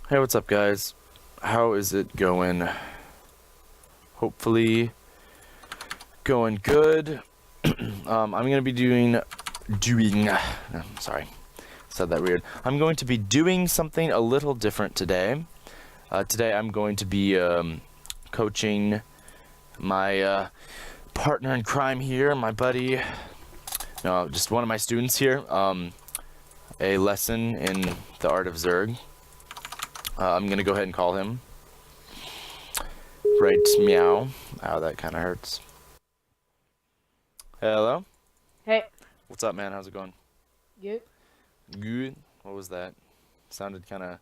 Hey, what's up, guys? How is it going? Hopefully, going good. I'm gonna be sorry, said that weird. I'm going to be doing something a little different today. Today, I'm going to be coaching my partner in crime here, my buddy. No, just one of my students here. A lesson in the art of Zerg. I'm gonna go ahead and call him. Right, meow. Ow, that kind of hurts. Hello? Hey, What's up, man? How's it going? you? Good. What was that? Sounded kind of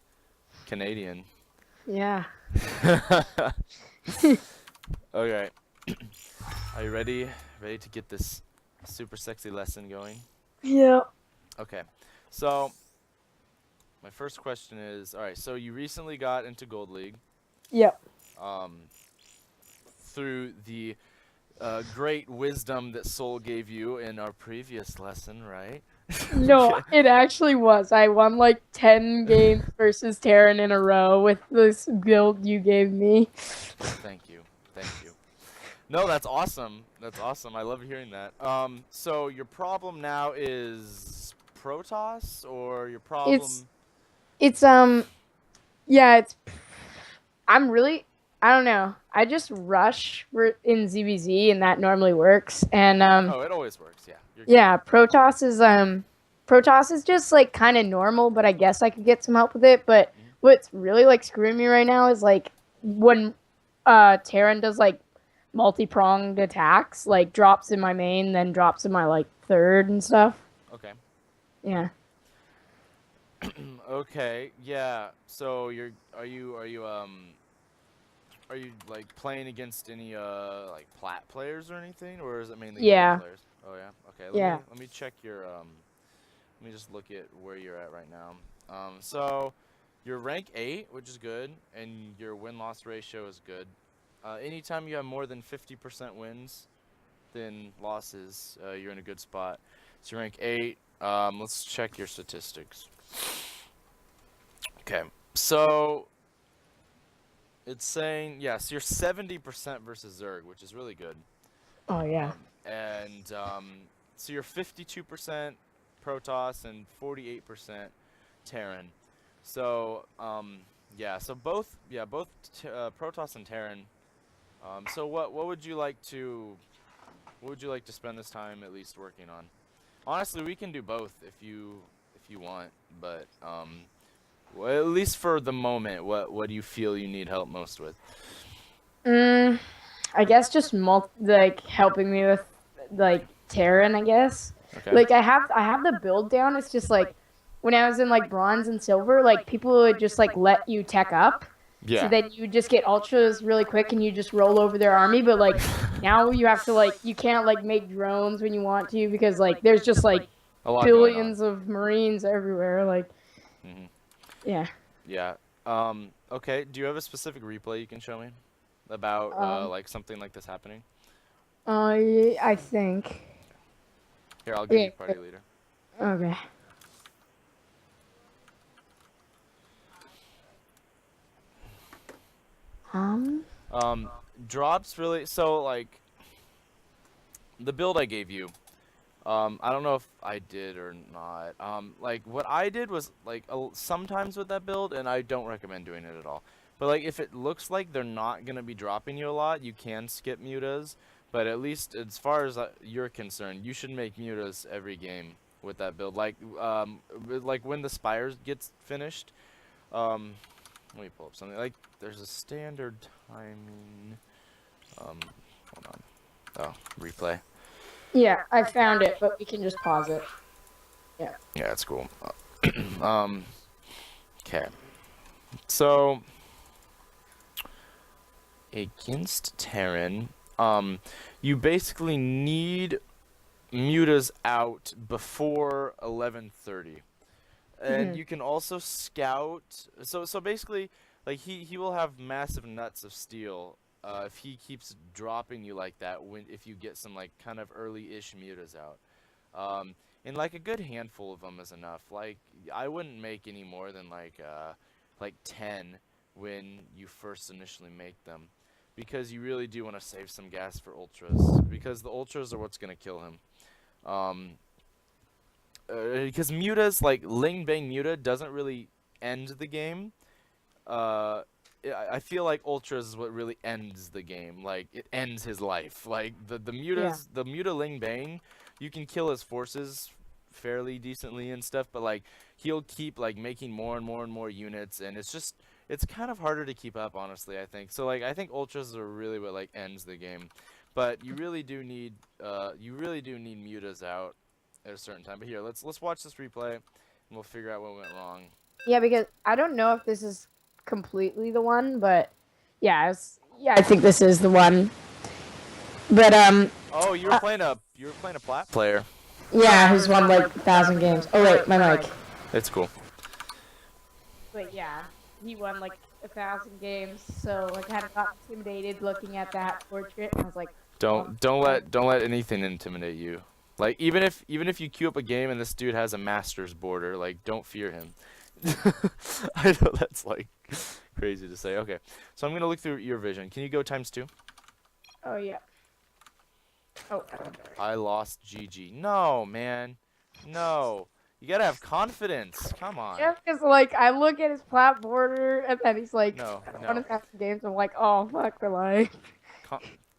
Canadian. Yeah. Okay. Are you ready? Ready to get this super sexy lesson going? Yeah. Okay. So, my first question is, all right, so you recently got into Gold League Yep. um, through the great wisdom that Soul gave you in our previous lesson, right? No, Okay. it actually was. I won like 10 games versus Terran in a row with this build you gave me. Thank you. Thank you. No, that's awesome. That's awesome. I love hearing that. So your problem now is Protoss, or your It's problem? it's yeah, I'm really I don't know. I just rush in ZBZ and that normally works. And Oh, it always works. Yeah, you're good. yeah, Protoss is just like kind of normal, but I guess I could get some help with it. But Mhm. what's really like screwing me right now is like when Terran does like multi-pronged attacks, like drops in my main, then drops in my like third and stuff. Okay. Yeah. Okay. Yeah. So are you like playing against any like plat players or anything, or is it mainly gold Yeah. players? Oh yeah. Okay. Let Yeah. me let me check your Let me just look at where you're at right now. So you're rank 8, which is good, and your win-loss ratio is good. Anytime you have more than 50% wins, then losses, you're in a good spot. So you're rank 8. Let's check your statistics. Okay. So it's saying, yes, you're 70% versus Zerg, which is really good. Oh yeah. And so you're 52% Protoss and 48% Terran. So yeah, so both Protoss and Terran. So what would you like to spend this time at least working on? Honestly, we can do both if you want, but well, at least for the moment, what do you feel you need help most with? Mm, I guess just like helping me with like Terran, I guess. Okay. Like I have the build down. It's just like when I was in like bronze and silver, like people would just like let you tech up. So Yeah. then you just get ultras really quick and you just roll over their army. But like now you have to like you can't like make drones when you want to because like there's just like A lot going on. billions of Marines everywhere. Like Hmm. yeah. Yeah. Okay. Do you have a specific replay you can show me about Um like something like this happening? I think. Here, I'll give you Okay. party leader. Okay. Um. Um, Drops really. So like the build I gave you. I don't know if I did or not. Like what I did was like sometimes with that build, and I don't recommend doing it at all. But like if it looks like they're not gonna be dropping you a lot, you can skip mutas. But at least as far as you're concerned, you should make mutas every game with that build. Like when the spires gets finished. Um, Let me pull up something. Like there's a standard timing. Um, Hold on. Oh, replay. Yeah, I found it, but we can just pause it. Yeah. Yeah, that's cool. Um, okay. So against Terran, you basically need mutas out before 11:30, and Hmm. you can also scout. So basically, like he will have massive nuts of steel. If he keeps dropping you like that, if you get some like kind of early-ish mutas out. And like a good handful of them is enough. Like I wouldn't make any more than like like 10 when you first initially make them, because you really do want to save some gas for ultras, because the ultras are what's gonna kill him. Um, because mutas, like Ling Bang Muta doesn't really end the game. I feel like ultras is what really ends the game. Like it ends his life. Like the Yeah. mutas, the muta Ling Bang, you can kill his forces fairly decently and stuff, but like he'll keep like making more and more and more units, and it's kind of harder to keep up, honestly, I think. So like I think ultras are really what like ends the game. But you really do need mutas out at a certain time. But here, let's watch this replay and we'll figure out what went wrong. Yeah, because I don't know if this is completely the one, but yeah, I think this is the one. But Oh, you were playing a plat player. yeah, who's won like 1,000 games. Oh wait, my mic. It's cool. But yeah, he won like 1,000 games, so I kind of got intimidated looking at that portrait, and I was like, Don't let anything intimidate you. Like even if you queue up a game and this dude has a master's border, like don't fear him. I know that's like crazy to say. Okay, so I'm gonna look through your vision. Can you go ×2? oh yeah. Oh. I lost GG. No, man. No. You gotta have confidence. Come on. Yeah, because like I look at his plat border, and then he's like, No, won no. 1,000 games. I'm like, oh fuck for life.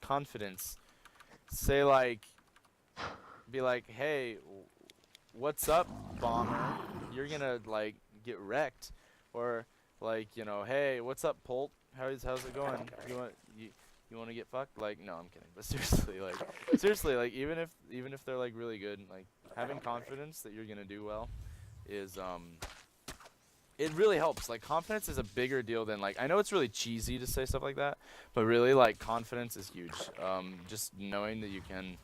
Confidence. Say like, be like, hey, what's up, bomber? You're gonna like get wrecked, or like, you know, hey, what's up, Polt? How's it going? You want to get fucked? Like, no, I'm kidding. But seriously, like even if they're like really good, like having confidence that you're gonna do well is it really helps. Like confidence is a bigger deal than like, I know it's really cheesy to say stuff like that, but really like confidence is huge. Just knowing that you can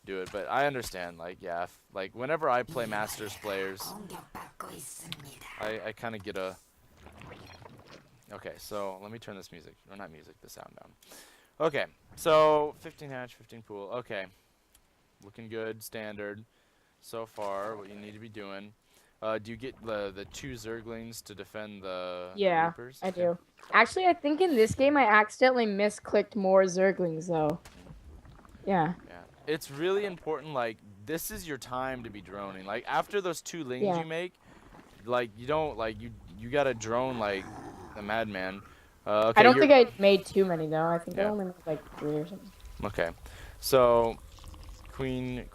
do it. But I understand, like, yeah, like whenever I play masters players, I kind of get a. Okay, so let me turn this music, or not music, the sound down. Okay, so 15 hatch, 15 pool. Okay, looking good, standard so far. What you need to be doing. Do you get the 2 Zerglings to defend the Yeah, Reapers? I Okay. do. Actually, I think in this game I accidentally misclicked more Zerglings though. Yeah. Yeah, it's really important. Like this is your time to be droning. Like after those 2 lings Yeah. you make, like you don't like you gotta drone like a madman. I Okay, don't you're think I made too many though. I think I yeah. only made like 3 or something. Okay, so queen,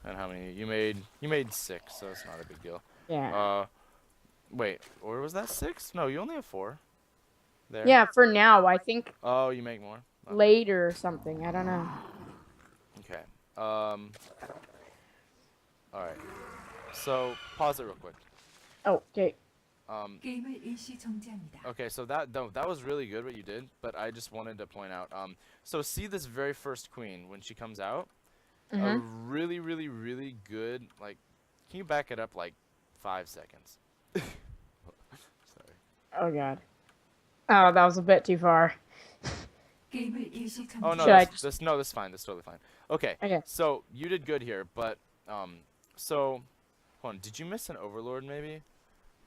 and how many you made? You made 6, so it's not a big deal. Yeah. Wait, or was that 6? No, you only have 4. There. Yeah, for now. I think Oh, you make more. Okay. later or something. I don't know. Okay. All right. So pause it real quick. Oh, okay. 게임을 일시 정지합니다. Okay, so that was really good what you did, but I just wanted to point out. So see this very first queen when she comes out, a Mhm. really, really, really good. Like, can you back it up like 5 seconds? Sorry. Oh god. Oh, that was a bit too far. 게임을 일시 정지. Oh no, Should I this fine. This is totally fine. Okay. Okay. So you did good here, but so hold on. Did you miss an overlord maybe?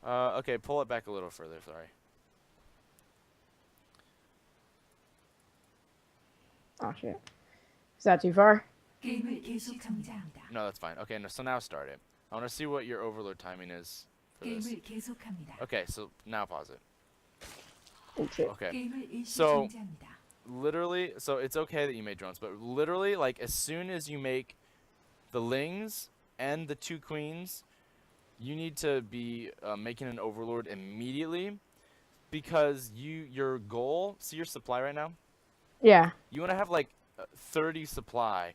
Okay, pull it back a little further. Sorry. Oh shit. Is that too far? 게임을 계속 정지합니다. No, that's fine. Okay, no, so now start it. I want to see what your overlord timing is for this. 게임을 계속합니다. Okay, so now pause it. Oh shit. Okay. 게임을 일시 So- 정지합니다. Literally, so it's okay that you made drones, but literally, like, as soon as you make the lings and the 2 queens, you need to be making an overlord immediately, because your goal, see your supply right now? Yeah. You want to have, like, 30 supply,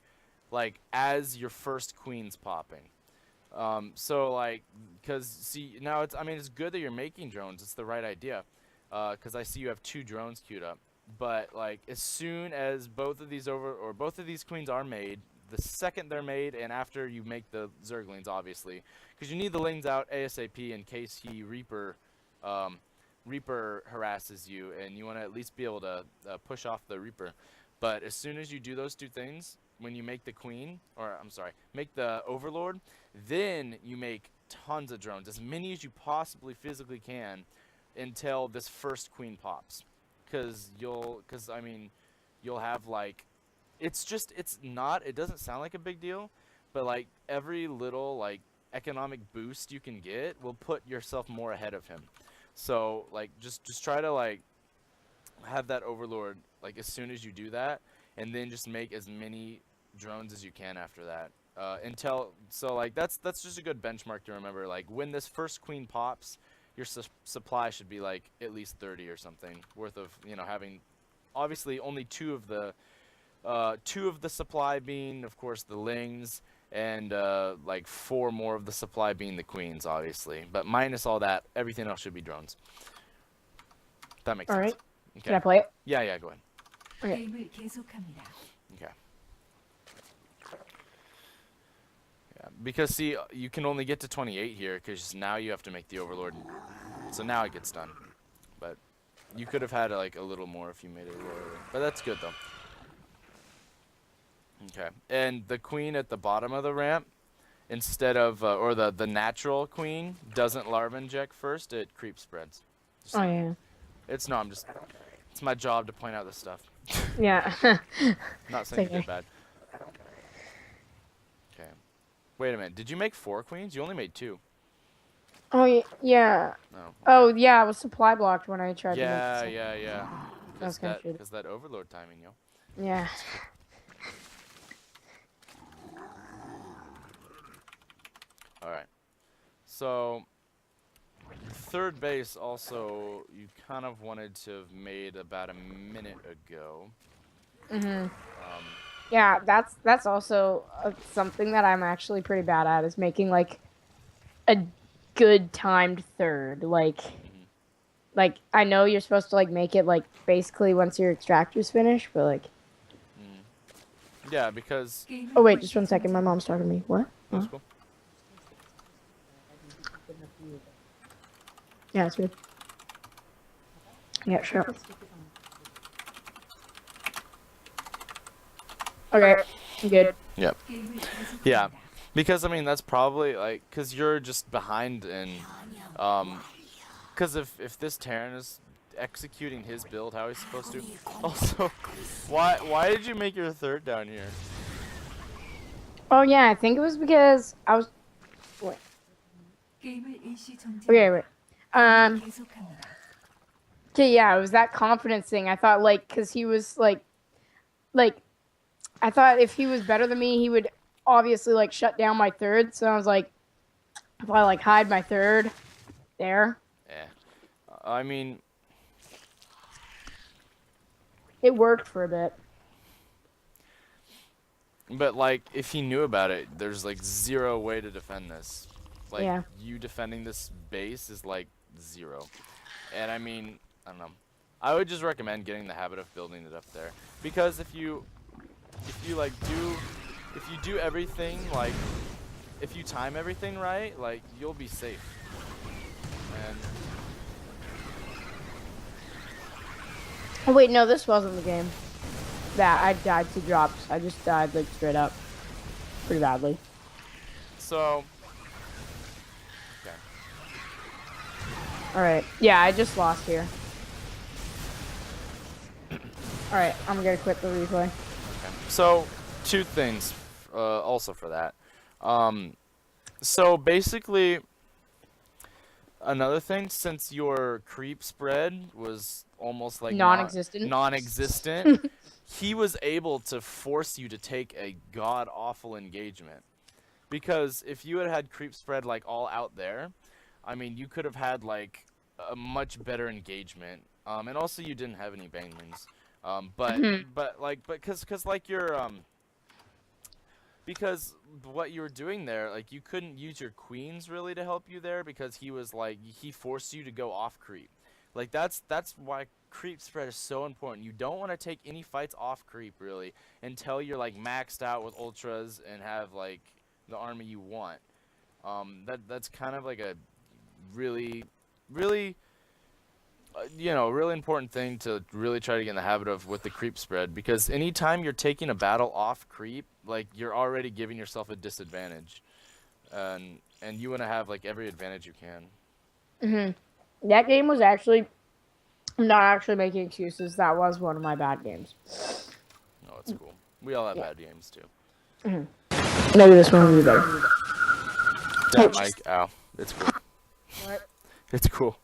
like, as your first queen's popping. So, like, because, see, now it's, I mean, it's good that you're making drones. It's the right idea, because I see you have 2 drones queued up. But like as soon as both of these queens are made, the second they're made, and after you make the Zerglings, obviously, because you need the lings out ASAP in case he Reaper harasses you, and you want to at least be able to push off the Reaper. But as soon as you do those 2 things, when you make the queen, or I'm sorry, make the Overlord, then you make tons of drones, as many as you possibly physically can. until this first queen pops, because I mean, you'll have like, it doesn't sound like a big deal, but like every little like economic boost you can get will put yourself more ahead of him. So like just try to like have that overlord like as soon as you do that, and then just make as many drones as you can after that. So like that's just a good benchmark to remember. Like when this first queen pops, your supply should be like at least 30 or something worth of, having obviously only two of the supply being, of course, the lings, and like 4 more of the supply being the queens, obviously. But minus all that, everything else should be drones. That makes All sense. right. Okay. Can I play it? Yeah, go ahead. Okay. 게임을 계속합니다. Okay. Yeah, because see, you can only get to 28 here, because now you have to make the overlord. So now it gets done. But you could have had like a little more if you made it a little earlier. But that's good though. Okay, and the queen at the bottom of the ramp, instead of, or the natural queen, doesn't larva inject first, it creep spreads. Just Oh yeah. it's my job to point out this stuff. Yeah. Not saying you okay. did bad. Okay. Wait a minute, did you make 4 queens? You only made 2. Oh yeah. No. Oh yeah, I was supply blocked when I tried to make it. Yeah. That's kinda shitty. Because that overlord timing, yo. Yeah. Alright. So, third base also, you kind of wanted to have made about a minute ago. Yeah, that's also something that I'm actually pretty bad at, is making like a good timed third. Like I know you're supposed to like make it like basically once your extractor's finished, but like. Yeah, because... Oh wait, just 1 second. My mom's talking to me. What? That's Huh? cool. Yeah, it's good. Yeah, sure. Okay, I'm good. Yep. 게임을 계속합니다. Yeah, because I mean that's probably like, cause you're just behind in, cause if this Terran is executing his build how he's supposed to, also, why did you make your third down here? Oh yeah, I think it was because I was. Wait. 게임을 일시 정지합니다. Okay, wait. 계속합니다. Okay, yeah, it was that confidence thing. I thought like, cause he was like, I thought if he was better than me, he would obviously like shut down my third. So I was like, if I like hide my third there, Yeah, I mean, it worked for a bit. but like if he knew about it, there's like 0 way to defend this. Like Yeah. you defending this base is like 0, and I mean, I don't know. I would just recommend getting the habit of building it up there, because if you do everything, like if you time everything right, like you'll be safe. And Oh wait, no, this wasn't the game. That I died to drops. I just died like straight up, pretty badly. so, okay. All right, yeah, I just lost here. All right, I'm gonna quit the replay. So, 2 things, also for that. So basically, another thing, since your creep spread was almost like Non-existent. non-existent, he was able to force you to take a god-awful engagement. Because if you had had creep spread like all out there, I mean, you could have had like a much better engagement. And also you didn't have any banelings. Because what you were doing there, like you couldn't use your queens really to help you there, because he was like, he forced you to go off creep. Like that's why creep spread is so important. You don't want to take any fights off creep really until you're like maxed out with ultras and have like the army you want. That's kind of like a really really really important thing to really try to get in the habit of with the creep spread, because anytime you're taking a battle off creep, like you're already giving yourself a disadvantage, and you want to have like every advantage you can. That game was actually. I'm not actually making excuses. That was one of my bad games. No, it's cool. We all have Yeah. bad games too. Maybe this one will be better. Yeah, Mike. Ow. It's cool. What? It's cool.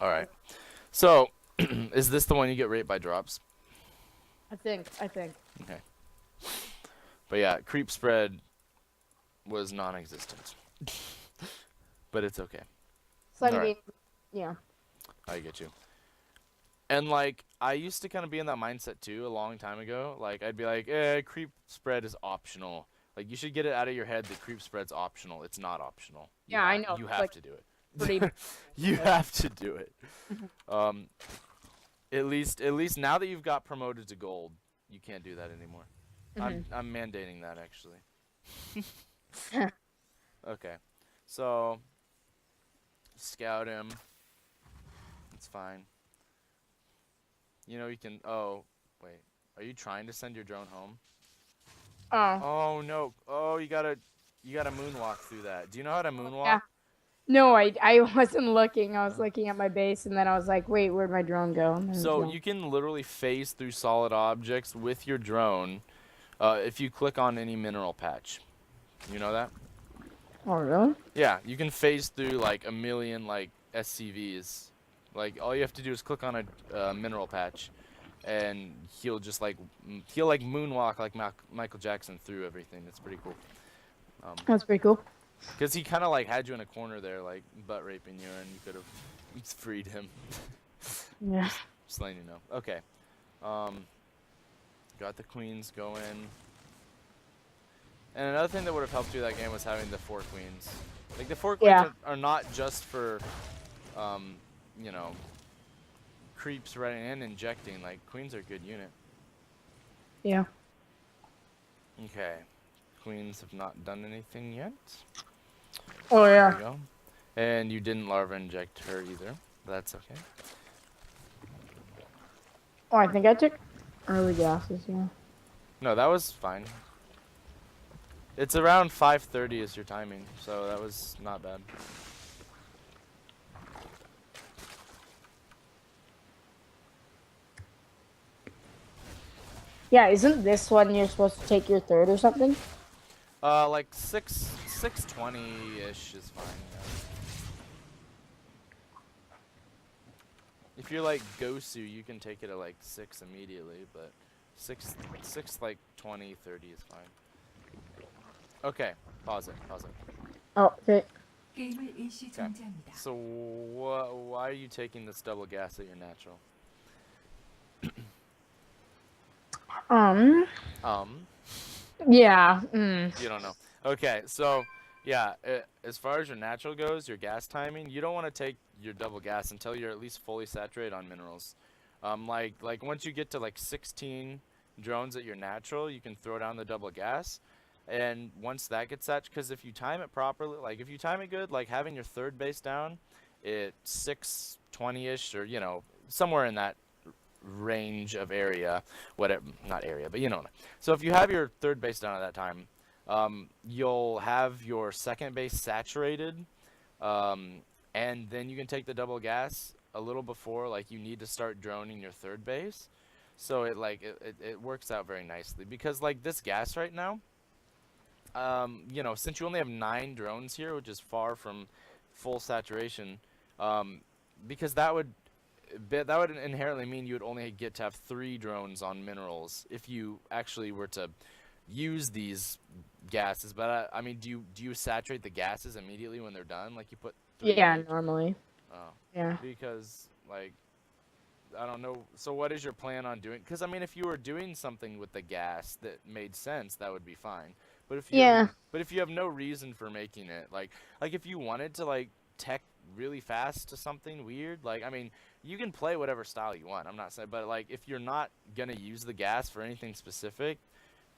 All right. So, is this the one you get raped by drops? I think. Okay. But yeah, creep spread was non-existent. But it's okay. So I All mean, right. yeah. I get you. And like, I used to kind of be in that mindset too a long time ago. Like, I'd be like, creep spread is optional. Like, you should get it out of your head that creep spread's optional. It's not optional. Yeah, I know. You It's, have like, to do it. pretty. You have to do it. At least now that you've got promoted to gold, you can't do that anymore. I'm mandating that actually. Okay, so scout him. It's fine. You know you can. Oh, wait. Are you trying to send your drone home? Oh. Oh no. Oh, you gotta moonwalk through that. Do you know how to moonwalk? Yeah. No, I wasn't looking. I was looking at my base, and then I was like, "Wait, where'd my drone go?" And then So it's you can literally phase through solid objects with your drone if you click on any mineral patch. You know that? gone. Oh, really? Yeah, you can phase through like a million like SCVs. Like all you have to do is click on a mineral patch, and he'll just like moonwalk like Michael Jackson through everything. It's pretty cool. That's pretty cool. Cause he kind of like had you in a corner there, like butt raping you, and you could have freed him. Yeah. Just letting you know. Okay. Got the queens going. And another thing that would have helped you that game was having the 4 queens. Like the 4 queens Yeah. are not just for, you know, creeps running in injecting. Like queens are a good unit. Yeah. Okay. Queens have not done anything yet. Oh There yeah. we go. And you didn't larva inject her either. That's okay. Oh, I think I took early gases. Yeah. No, that was fine. It's around 5:30 is your timing, so that was not bad. Yeah. Isn't this one you're supposed to take your third or something? Like 6:20-ish is fine. Yeah. If you're like Gosu, you can take it at like 6 immediately, but 6 like 20, 30 is fine. Okay, pause it. Oh, okay. 게임을 일시 Okay. 정지합니다. So why are you taking this double gas at your natural? Yeah. You don't know. Okay, so yeah, as far as your natural goes, your gas timing, you don't want to take your double gas until you're at least fully saturated on minerals. Like once you get to like 16 drones at your natural, you can throw down the double gas. And once that gets saturated, because if you time it properly, like if you time it good, like having your third base down at 6:20-ish, or you know, somewhere in that range of area, whatever, not area, but you know. So if you have your third base down at that time, you'll have your second base saturated, and then you can take the double gas a little before like you need to start droning your third base. So it works out very nicely, because like this gas right now, you know, since you only have 9 drones here, which is far from full saturation, because that would inherently mean you would only get to have 3 drones on minerals if you actually were to use these gases. But I mean, do you saturate the gases immediately when they're done? Like you put 3 Yeah. in each? Normally. Oh. Yeah. Because like, I don't know. So what is your plan on doing? Because I mean, if you were doing something with the gas that made sense, that would be fine. But if you Yeah. but if you have no reason for making it, like if you wanted to like tech really fast to something weird, like I mean, you can play whatever style you want. I'm not saying, but like if you're not gonna use the gas for anything specific,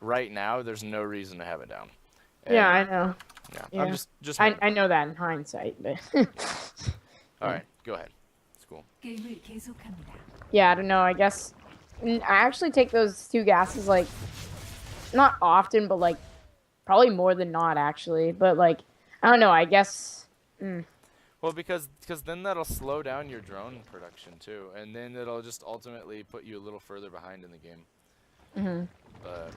right now there's no reason to have it down. Yeah, I And, know. yeah. Yeah. I'm just. I know that in hindsight, but All right, go ahead. It's cool. 게임을 계속합니다. yeah, I don't know. I guess I actually take those 2 gases like not often, but like probably more than not actually. But like I don't know. I guess. Mm. Well, because then that'll slow down your drone production too, and then it'll just ultimately put you a little further behind in the game. Mhm. But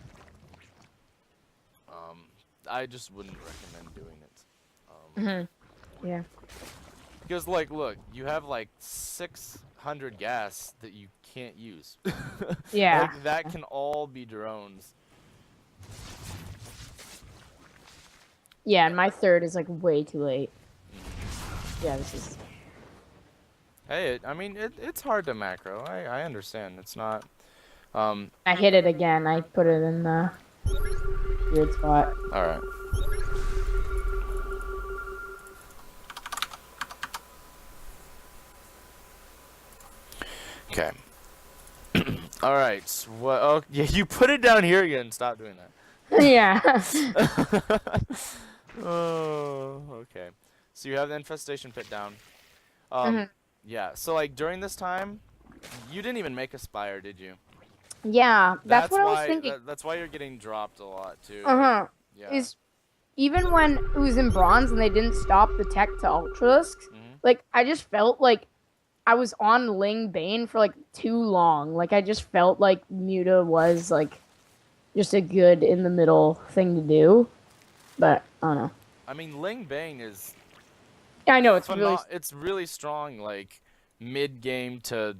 um, I just wouldn't recommend doing it. Mhm. Yeah. Because like, look, you have like 600 gas that you can't use. Yeah. Like that can all be drones. Yeah, and my third is like way too late. Yeah, this is. Hey, I mean, it's hard to macro. I understand. It's not. I hit it again. I put it in the weird spot. All right. Okay. All right. So what? Oh, yeah. You put it down here again. Stop doing Yeah. that. Oh. Okay. So you have the infestation pit down. Mhm. Yeah. So like during this time, you didn't even make a spire, did you? Yeah, that's what I was why. thinking. That's why you're getting dropped a lot too. Uh huh. Yeah. Is even when it was in bronze and they didn't stop the tech to ultralisks, Mhm. like I just felt like I was on Ling Bane for like too long. Like I just felt like Muta was like just a good in the middle thing to do. But I don't know. I mean, Ling Bang is Yeah, I know it's really it's really strong. Like mid game to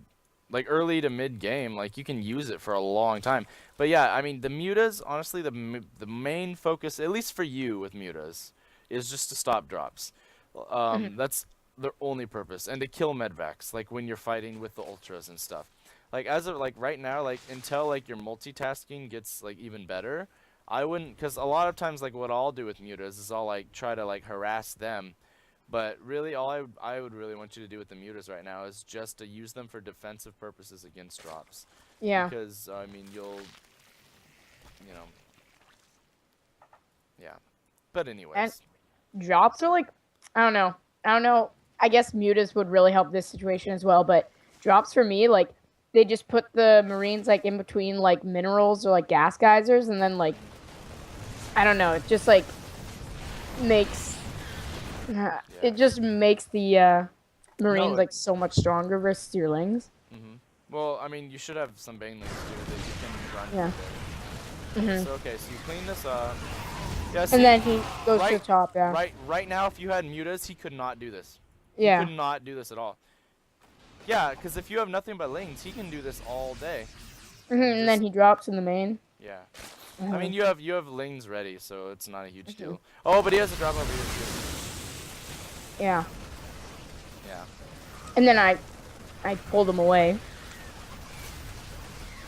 like early to mid game. Like you can use it for a long time. But yeah, I mean the mutas. Honestly, the main focus, at least for you with mutas, is just to stop drops. Mhm. That's their only purpose, and to kill medvacs. Like when you're fighting with the ultras and stuff. Like as of like right now, like until like your multitasking gets like even better. I wouldn't, because a lot of times like what I'll do with mutas is I'll like try to like harass them, but really all I would really want you to do with the mutas right now is just to use them for defensive purposes against drops, yeah. because I mean you'll, you know, yeah. But And anyways, drops are like I don't know. I don't know. I guess mutas would really help this situation as well, but drops for me like they just put the marines like in between like minerals or like gas geysers and then like I don't know, it just like makes yeah. it just makes the marines No. like so much stronger versus your lings. Well, I mean you should have some banelings too that you can run Yeah. through there. Hmm. So okay, so you clean this up. Yeah. And See, then he goes to the right, top, yeah. right now, if you had mutas, he could not do this. He Yeah. could not do this at all. Yeah, because if you have nothing but lings, he can do this all day. And then Just he drops in the main. yeah. I Mhm. mean, you have lings ready, so it's not a huge deal. Oh, but he has a drop over here too. Yeah. Yeah. And then I pulled him away.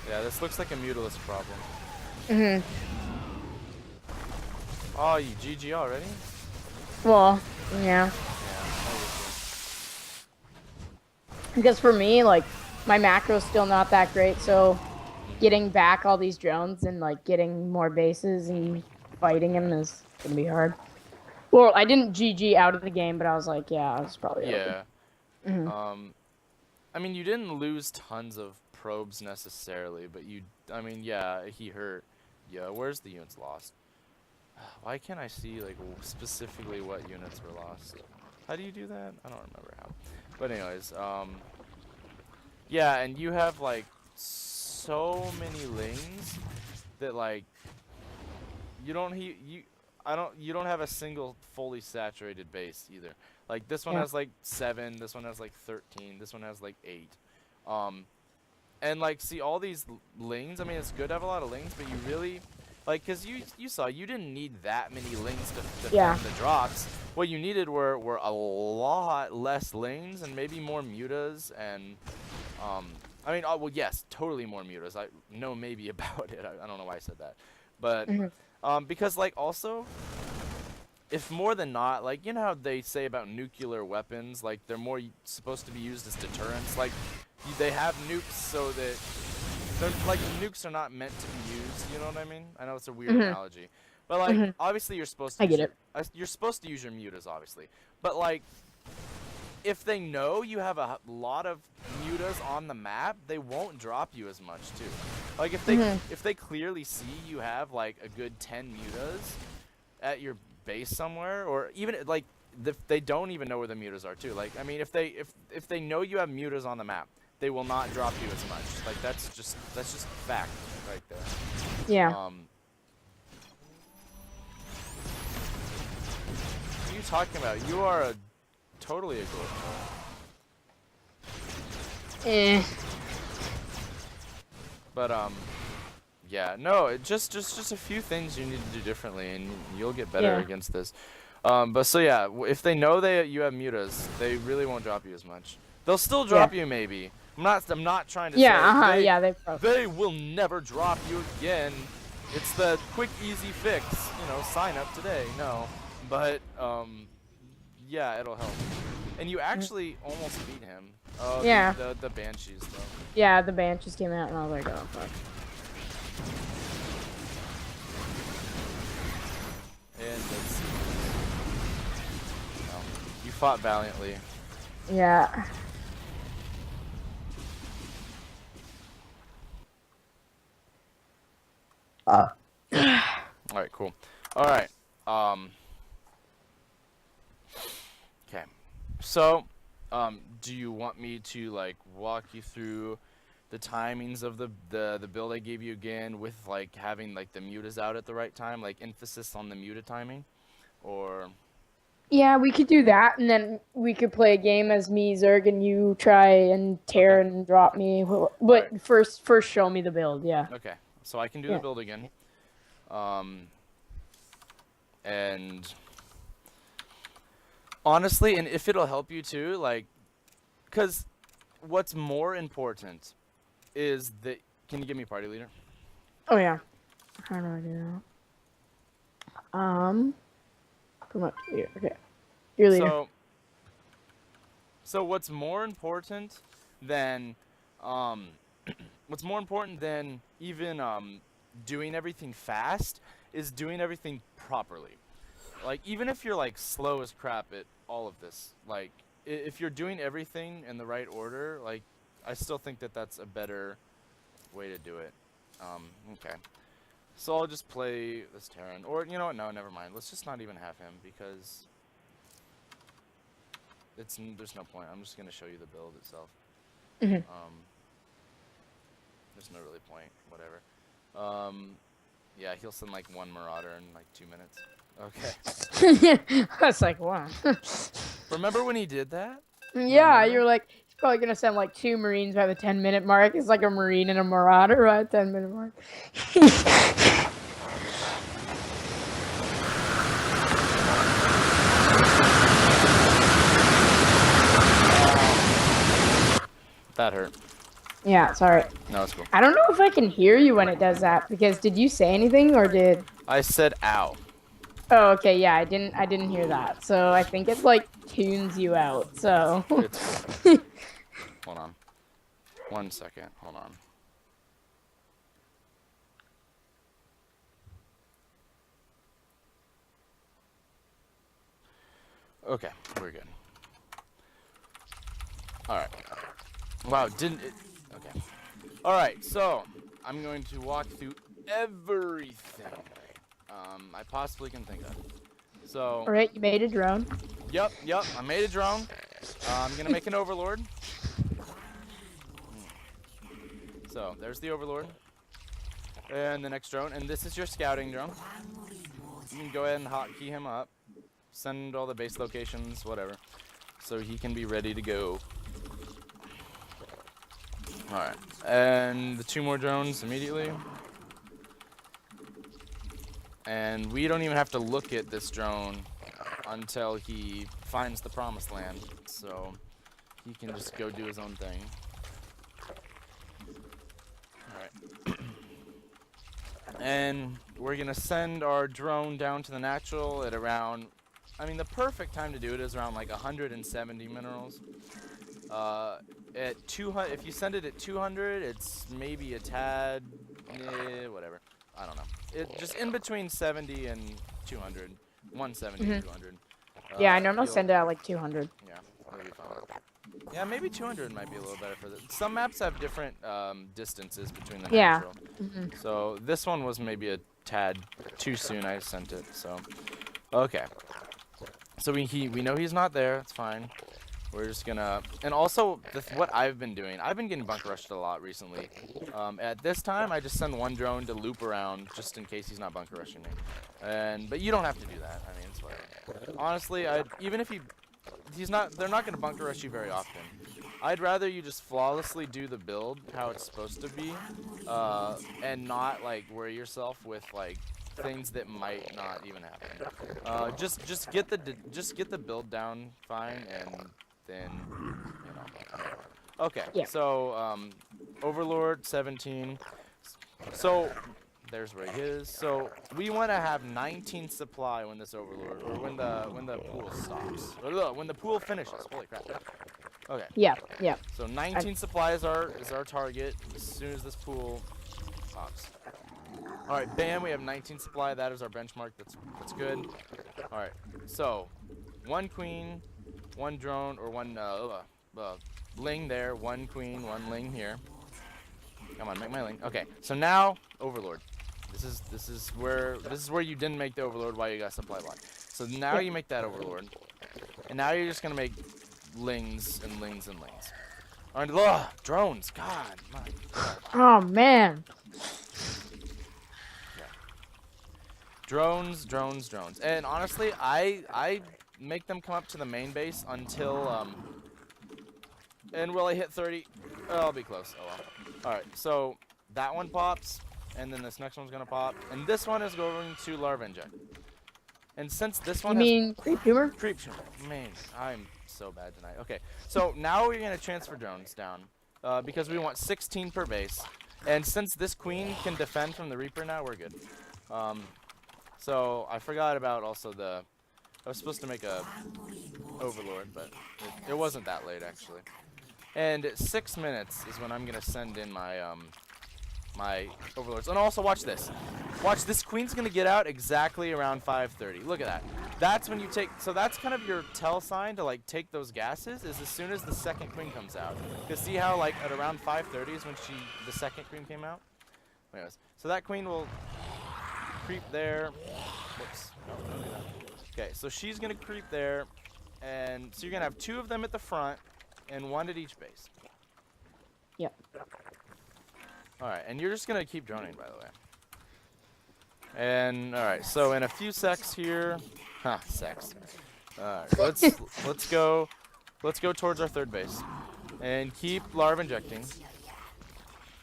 Yeah, this looks like a mutalist problem. Hmm. Oh, you GG already? Well, yeah. Yeah. I get Because for me, like, my macro's still not that great, so getting back all these drones and, like, getting more bases and fighting him is gonna be hard. Well, I didn't GG out of the game, but I was like, yeah, it's probably you. over. Yeah. Hmm. I mean, you didn't lose tons of probes necessarily, but you. I mean, yeah, he hurt. Yeah. Where's the units lost? Why can't I see like specifically what units were lost? How do you do that? I don't remember how. But anyways, yeah, and you have like so many lings that like you don't have a single fully saturated base either. Like this one Yeah. has like 7, this one has like 13, this one has like 8. Um and like see all these lings, I mean it's good to have a lot of lings, but you really like cuz you saw you didn't need that many lings to defend Yeah. the drops. What you needed were a lot less lings and maybe more mutas and I mean, oh, well, yes, totally more mutas. I know maybe about it. I don't know why I said that, but Hmm. because like also, if more than not, like you know how they say about nuclear weapons, like they're more supposed to be used as deterrents. Like they have nukes so that they're like nukes are not meant to be used. You know what I mean? I know it's a weird Hmm. analogy, but like Hmm. obviously you're supposed to I use get it. you're supposed to use your mutas obviously, but like if they know you have a lot of mutas on the map, they won't drop you as much too. Like if they clearly see you have like a good 10 mutas at your base somewhere, or even like they don't even know where the mutas are too. Like, I mean, if they know you have mutas on the map, they will not drop you as much. Like, that's just fact right there. Yeah. What are you talking about? You are totally a gold. But yeah, no, just a few things you need to do differently, and you'll get better against this. But so yeah, if they know you have mutas, they really won't drop you as much. They'll still drop you maybe. I'm not trying to say they will never drop you again. It's the quick easy fix, you know, sign up today. No. But yeah, it'll help. And you actually almost beat him. Yeah. The Banshees though. Yeah, the Banshees came out and I was like, oh fuck. And let's see. You fought valiantly. Yeah. Alright, cool. Alright. Okay. So, do you want me to like walk you through the timings of the build I gave you again, with like having like the mutas out at the right time, like emphasis on the muta timing, or? Yeah, we could do that, and then we could play a game as me, Zerg, and you try and tear and drop me. But Right. first show me the build. Yeah. Okay, so I can do the build again. And honestly, and if it'll help you too, like, cause what's more important is that. Can you give me party leader? Oh yeah. How do I do that? Come up here. Okay. Your leader. So what's more important than what's more important than even doing everything fast is doing everything properly. Like, even if you're like slow as crap at all of this, like if you're doing everything in the right order, like I still think that that's a better way to do it. Okay. So I'll just play this Terran, or you know what? No, never mind. Let's just not even have him because there's no point. I'm just gonna show you the build itself. Mhm. There's no really point. Whatever. Yeah, he'll send like one Marauder in like 2 minutes. Okay. I was like, wow. Remember when he did that? Yeah, Remember? you're like, he's probably gonna send like 2 Marines by the 10-minute mark. It's like a Marine and a Marauder by the 10-minute mark. That hurt. Yeah, sorry. No, it's cool. I don't know if I can hear you when it does that, because did you say anything or did? I said ow. Oh, okay, yeah, I didn't hear that. So I think it like tunes you out. So. It's cool. Hold on. 1 second. Hold on. Okay, we're good. Alright. Wow, didn't it? Okay. Alright, so I'm going to walk through everything I possibly can think of. So. Alright, you made a drone. Yep, I made a drone. I'm gonna make an overlord. So, there's the overlord. And the next drone. And this is your scouting drone. You can go ahead and hotkey him up. Send all the base locations, whatever. So he can be ready to go. Alright. And the 2 more drones immediately. And we don't even have to look at this drone until he finds the promised land. So he can just go do his own thing. Alright. And we're gonna send our drone down to the natural at around, I mean, the perfect time to do it is around like 170 minerals. At 200, if you send it at 200, it's maybe a tad, whatever. I don't know. It just in between 70 and 200, 170 and 200. Yeah, I normally send it at like 200. Yeah, that'll be fine. Yeah, maybe 200 might be a little better for this. Some maps have different distances between the natural. So this one was maybe a tad too soon I sent it, so. Okay. So we know he's not there. It's fine. We're just gonna, and also what I've been doing. I've been getting bunker rushed a lot recently. At this time, I just send one drone to loop around just in case he's not bunker rushing me. But you don't have to do that. I mean, it's whatever. Honestly, even if he's not, they're not gonna bunker rush you very often. I'd rather you just flawlessly do the build how it's supposed to be, and not like worry yourself with like things that might not even happen. Just get the build down fine, and then Okay, Yeah. so Overlord 17. So there's where he is. So we want to have 19 supply when this Overlord, or when the pool stops, or no, when the pool finishes. Holy crap. Okay. Yeah, yeah. So 19 supply is our target as soon as this pool pops. All right, bam, we have 19 supply. That is our benchmark. That's good. All right, so one queen, one drone, or one ling there, one queen, one ling here. Come on, make my ling. Okay, so now Overlord. This is where you didn't make the Overlord while you got supply block. So now you make that Overlord, and now you're just gonna make lings and lings and lings. All right, drones. God, my God. Oh man. Drones. And honestly, I make them come up to the main base until and will I hit 30? Oh, I'll be close. Oh well. All right, so that one pops, and then this next one's gonna pop, and this one is going to larva inject. And since this one You mean creep tumor? creep tumor, man, I'm so bad tonight. Okay, so now we're gonna transfer drones down because we want 16 per base, and since this queen can defend from the Reaper now, we're good. So I forgot about also I was supposed to make a Overlord, but it wasn't that late actually. And 6 minutes is when I'm gonna send in my my Overlords. And also watch this. Watch, this queen's gonna get out exactly around 5:30. Look at that. That's when you take, so that's kind of your tell sign to like take those gases, is as soon as the second queen comes out. Because see how like at around 5:30 is when the second queen came out? Anyways, so that queen will creep there. Whoops. No, don't do that. Okay, so she's gonna creep there, and so you're gonna have 2 of them at the front, and 1 at each base. Yep. All right, and you're just gonna keep droning, by the way. And all right, so in a few secs here, secs. All right, let's go towards our 3rd base, and keep larva injecting.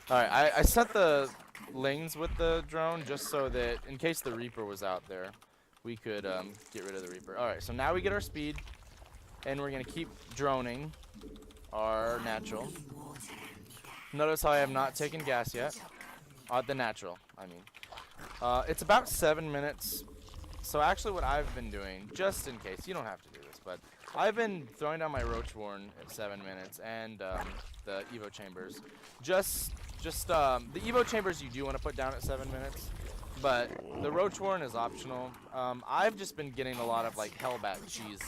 All right, I sent the lings with the drone just so that in case the Reaper was out there, we could get rid of the Reaper. All right, so now we get our speed, and we're gonna keep droning our natural. Notice how I have not taken gas yet. The natural, I mean. It's about 7 minutes. So actually what I've been doing, just in case, you don't have to do this, but I've been throwing down my Roach Warren at 7 minutes, and the Evo Chambers. The Evo Chambers you do want to put down at 7 minutes, but the Roach Warren is optional. I've just been getting a lot of like Hellbat cheese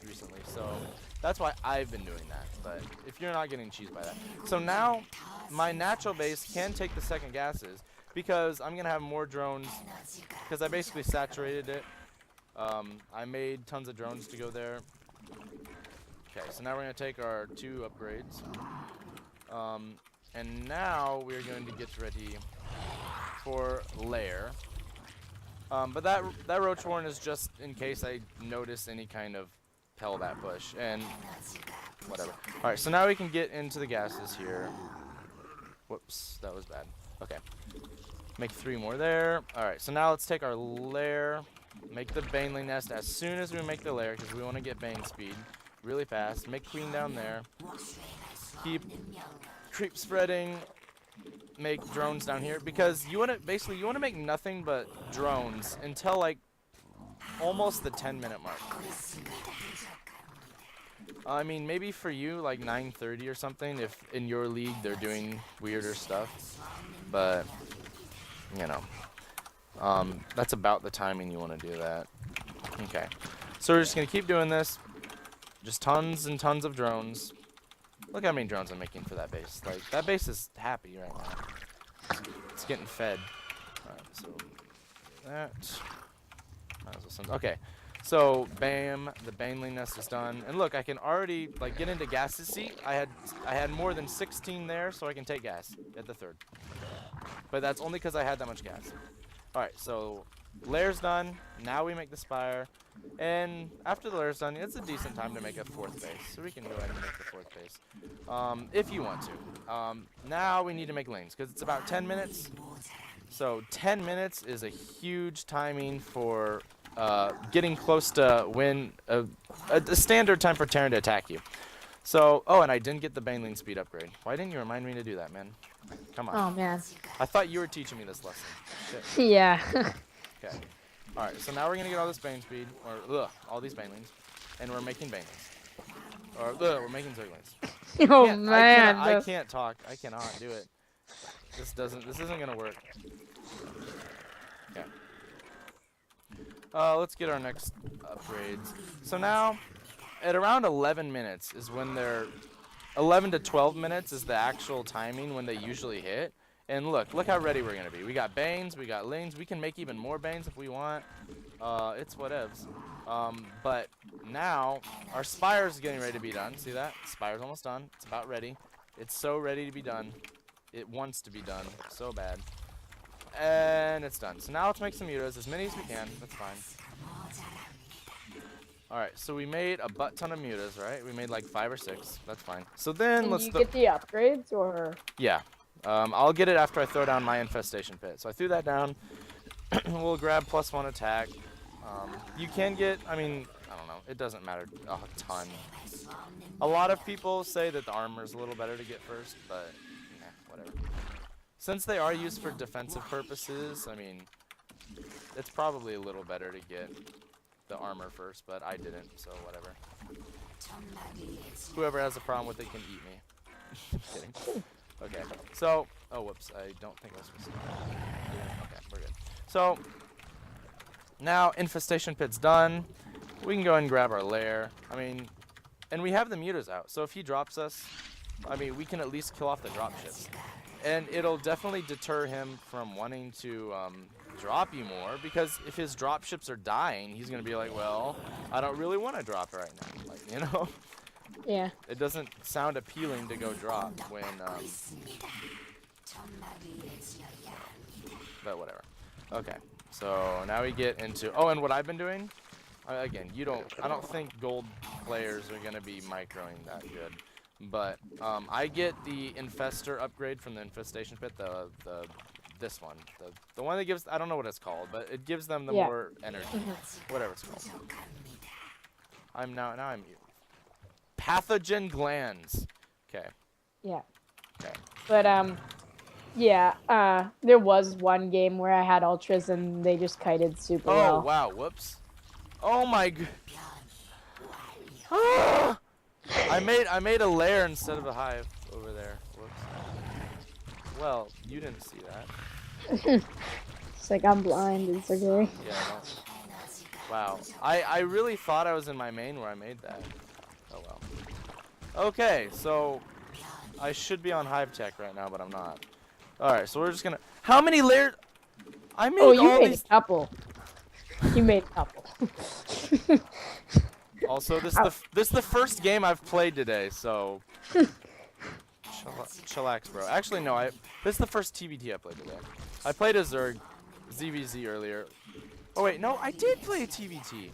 recently, so that's why I've been doing that. But if you're not getting cheese by that, so now my natural base can take the second gases because I'm gonna have more drones because I basically saturated it. I made tons of drones to go there. Okay, so now we're gonna take our 2 upgrades, and now we're going to get ready for lair. But that Roach Warren is just in case I notice any kind of Hellbat push and whatever. All right, so now we can get into the gases here. Whoops, that was bad. Okay, make 3 more there. All right, so now let's take our lair, make the Baneling nest as soon as we make the lair because we want to get Bane speed really fast. Make queen down there. Keep creep spreading. Make drones down here because you want to make nothing but drones until like almost the 10-minute mark. I mean, maybe for you like 9:30 or something if in your league they're doing weirder stuff, but you know, that's about the timing you want to do that. Okay, so we're just gonna keep doing this, just tons and tons of drones. Look how many drones I'm making for that base. Like, that base is happy right now. It's getting fed. Alright, so that. Okay, so bam, the baneling nest is done, and look, I can already like get into gas's seat. I had more than 16 there, so I can take gas at the third. But that's only because I had that much gas. All right, so lair's done. Now we make the spire, and after the lair's done, it's a decent time to make a fourth base. So we can go ahead and make the fourth base, if you want to. Now we need to make lanes because it's about 10 minutes. So 10 minutes is a huge timing for getting close to when a standard time for Terran to attack you. So, oh, and I didn't get the baneling speed upgrade. Why didn't you remind me to do that, man? Come on. Oh man. I thought you were teaching me this lesson. Shit. Yeah. Okay. All right. So now we're gonna get all this bane speed, or all these banelings, and we're making banelings, or we're making zerglings. Oh man. I can't talk. I cannot do it. This isn't gonna work. Okay. Let's get our next upgrades. So now, at around 11 minutes is when they're 11 to 12 minutes is the actual timing when they usually hit. And look how ready we're gonna be. We got banes, we got lings. We can make even more banes if we want. It's whatevs. But now our spire's getting ready to be done. See that? Spire's almost done. It's about ready. It's so ready to be done. It wants to be done so bad. And it's done. So now let's make some mutas, as many as we can. That's fine. Alright, so we made a butt ton of mutas, right? We made like 5 or 6. That's fine. So then And let's... you get the upgrades, or? Yeah. I'll get it after I throw down my infestation pit. So I threw that down. We'll grab +1 attack. You can get, I mean, I don't know. It doesn't matter a ton. A lot of people say that the armor is a little better to get first, but whatever. Since they are used for defensive purposes, I mean, it's probably a little better to get the armor first, but I didn't, so whatever. Whoever has a problem with it can eat me. Kidding. Okay, so, oh, whoops, I don't think I was supposed to. Okay, we're good. So, now infestation pit's done. We can go ahead and grab our lair. I mean, and we have the mutas out, so if he drops us, I mean, we can at least kill off the dropships. And it'll definitely deter him from wanting to drop you more, because if his dropships are dying, he's going to be like, well, I don't really want to drop right now. Like, you know? Yeah. It doesn't sound appealing to go drop when, but whatever. Okay, so now we get into, oh, and what I've been doing, again, I don't think gold players are going to be microing that good. But I get the infester upgrade from the infestation pit, this one, the one that gives, I don't know what it's called, but it gives them the more energy, whatever it's called. I'm pathogen glands. Okay. Yeah. Okay. But yeah. There was one game where I had ultras and they just kited super well. Oh wow! Whoops. Oh my god. I made a lair instead of a hive over there. Whoops. Well, you didn't see that. It's like I'm blind. It's okay. Yeah. Wow. I really thought I was in my main where I made that. Oh well. Okay, so I should be on hive tech right now, but I'm not. All right, so we're just gonna. How many layers? I made Oh, you all made these. a couple. You made a couple. Also, this is the first game I've played today, so chillax, bro. Actually, no, this is the first TBT I played today. I played a Zerg, ZVZ earlier. Oh wait, no, I did play a TBT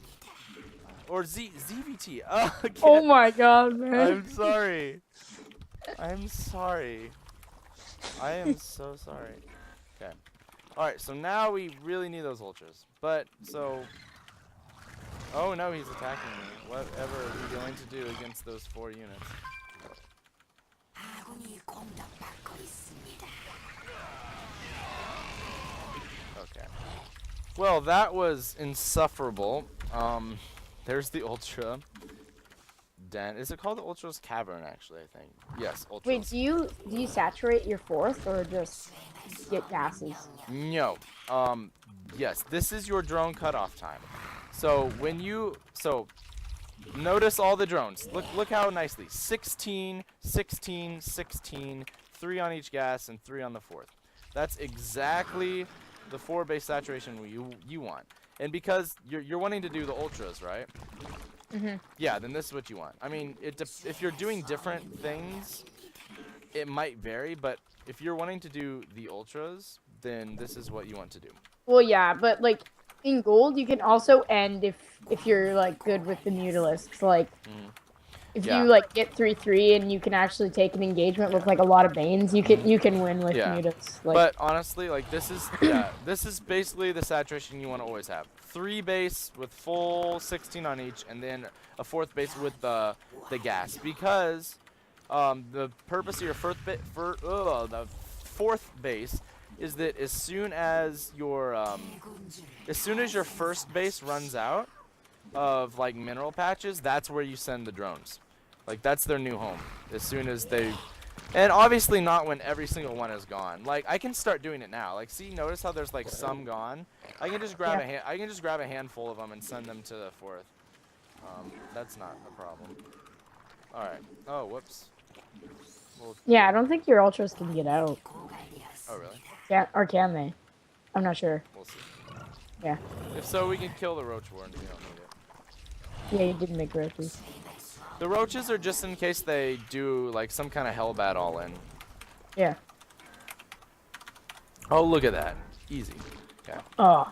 or ZVT. Okay. Oh my god, man. I'm sorry. I'm sorry. I am so sorry. Okay. All right, so now we really need those ultras, but so. Oh no, he's attacking me. Whatever are we going to do against those 4 units? Okay. Well, that was insufferable. There's the Ultra. Den. Is it called the Ultra's Cavern, actually, I think? Yes, Ultra's. Wait, do you saturate your fourth or just get gases? No. Yes, this is your drone cutoff time. So when notice all the drones. Look how nicely. 16, 16, 16, 3 on each gas and 3 on the fourth. That's exactly the 4 base saturation you want. And because you're wanting to do the ultras, right? Mhm. Yeah, then this is what you want. I mean, if you're doing different things, it might vary, but if you're wanting to do the ultras, then this is what you want to do. Well, yeah, but like in gold, you can also end if you're like good with the mutalisks. Like if Yeah. you like get 3-3 and you can actually take an engagement with like a lot of banes, you can win with Yeah. mutas. Like, But honestly, like this is this is basically the saturation you want to always have. 3 base with full 16 on each, and then a 4th base with the gas, because the purpose of your the 4th base is that as soon as your 1st base runs out of like mineral patches, that's where you send the drones. Like that's their new home. As soon as they, and obviously not when every single one is gone. Like I can start doing it now. Like see, notice how there's like some gone. I can just grab a handful of them and send them to the 4th. That's not a problem. All right. Oh, whoops. Well, yeah, I don't think your ultras can get out. oh really? Yeah, or can they? I'm not sure. We'll see. Yeah. If so, we can kill the roach warren. We don't need it. Yeah, you didn't make roaches. The roaches are just in case they do like some kind of hellbat all in. Yeah. Oh, look at that. Easy. Okay. Oh.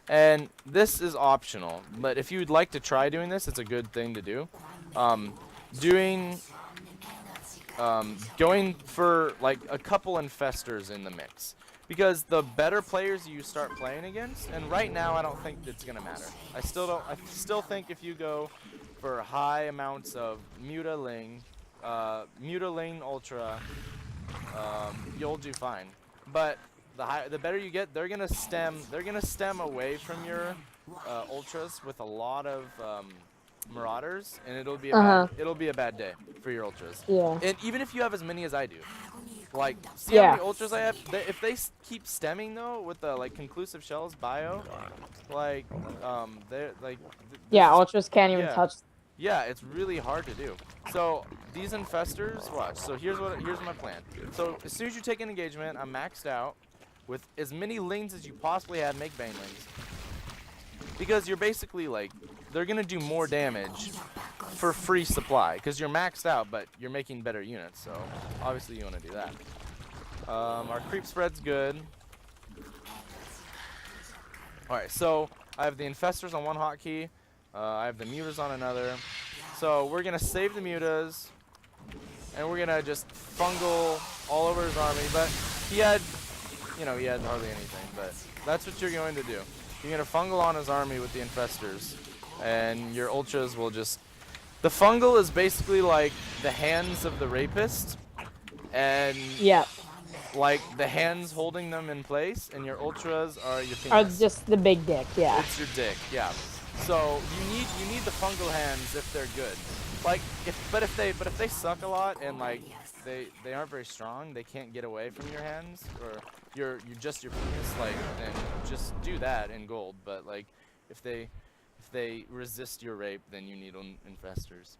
And this is optional, but if you'd like to try doing this, it's a good thing to do. Going for like a couple infestors in the mix. Because the better players you start playing against, and right now I don't think it's gonna matter. I still think if you go for high amounts of Mutaling Ultra, you'll do fine. But the better you get, they're gonna stem away from your ultras with a lot of marauders, and it'll be a bad day for your ultras. Yeah. And even if you have as many as I do, like see Yeah. how many ultras I have. If they keep stemming though with the like conclusive shells bio, like they're like. Yeah, ultras can't even Yeah. touch. Yeah, it's really hard to do. So these infestors, watch. So here's my plan. So as soon as you take an engagement, I'm maxed out with as many lings as you possibly have. Make banelings, because you're basically like they're gonna do more damage for free supply because you're maxed out, but you're making better units. So obviously you want to do that. Our creep spread's good. All right, so I have the infestors on one hotkey. I have the mutas on another. So we're gonna save the mutas, and we're gonna just fungal all over his army. But he had hardly anything. But that's what you're going to do. You're gonna fungal on his army with the infestors, and your ultras will just. The fungal is basically like the hands of the rapist, and Yeah. like the hands holding them in place, and your ultras are your Or penis. just the big dick. Yeah. It's your dick, yeah. So you need the fungal hands if they're good. Like if they suck a lot and like they aren't very strong, they can't get away from your hands, or you're just your penis, like then just do that in gold. But like if they resist your rape, then you need infestors.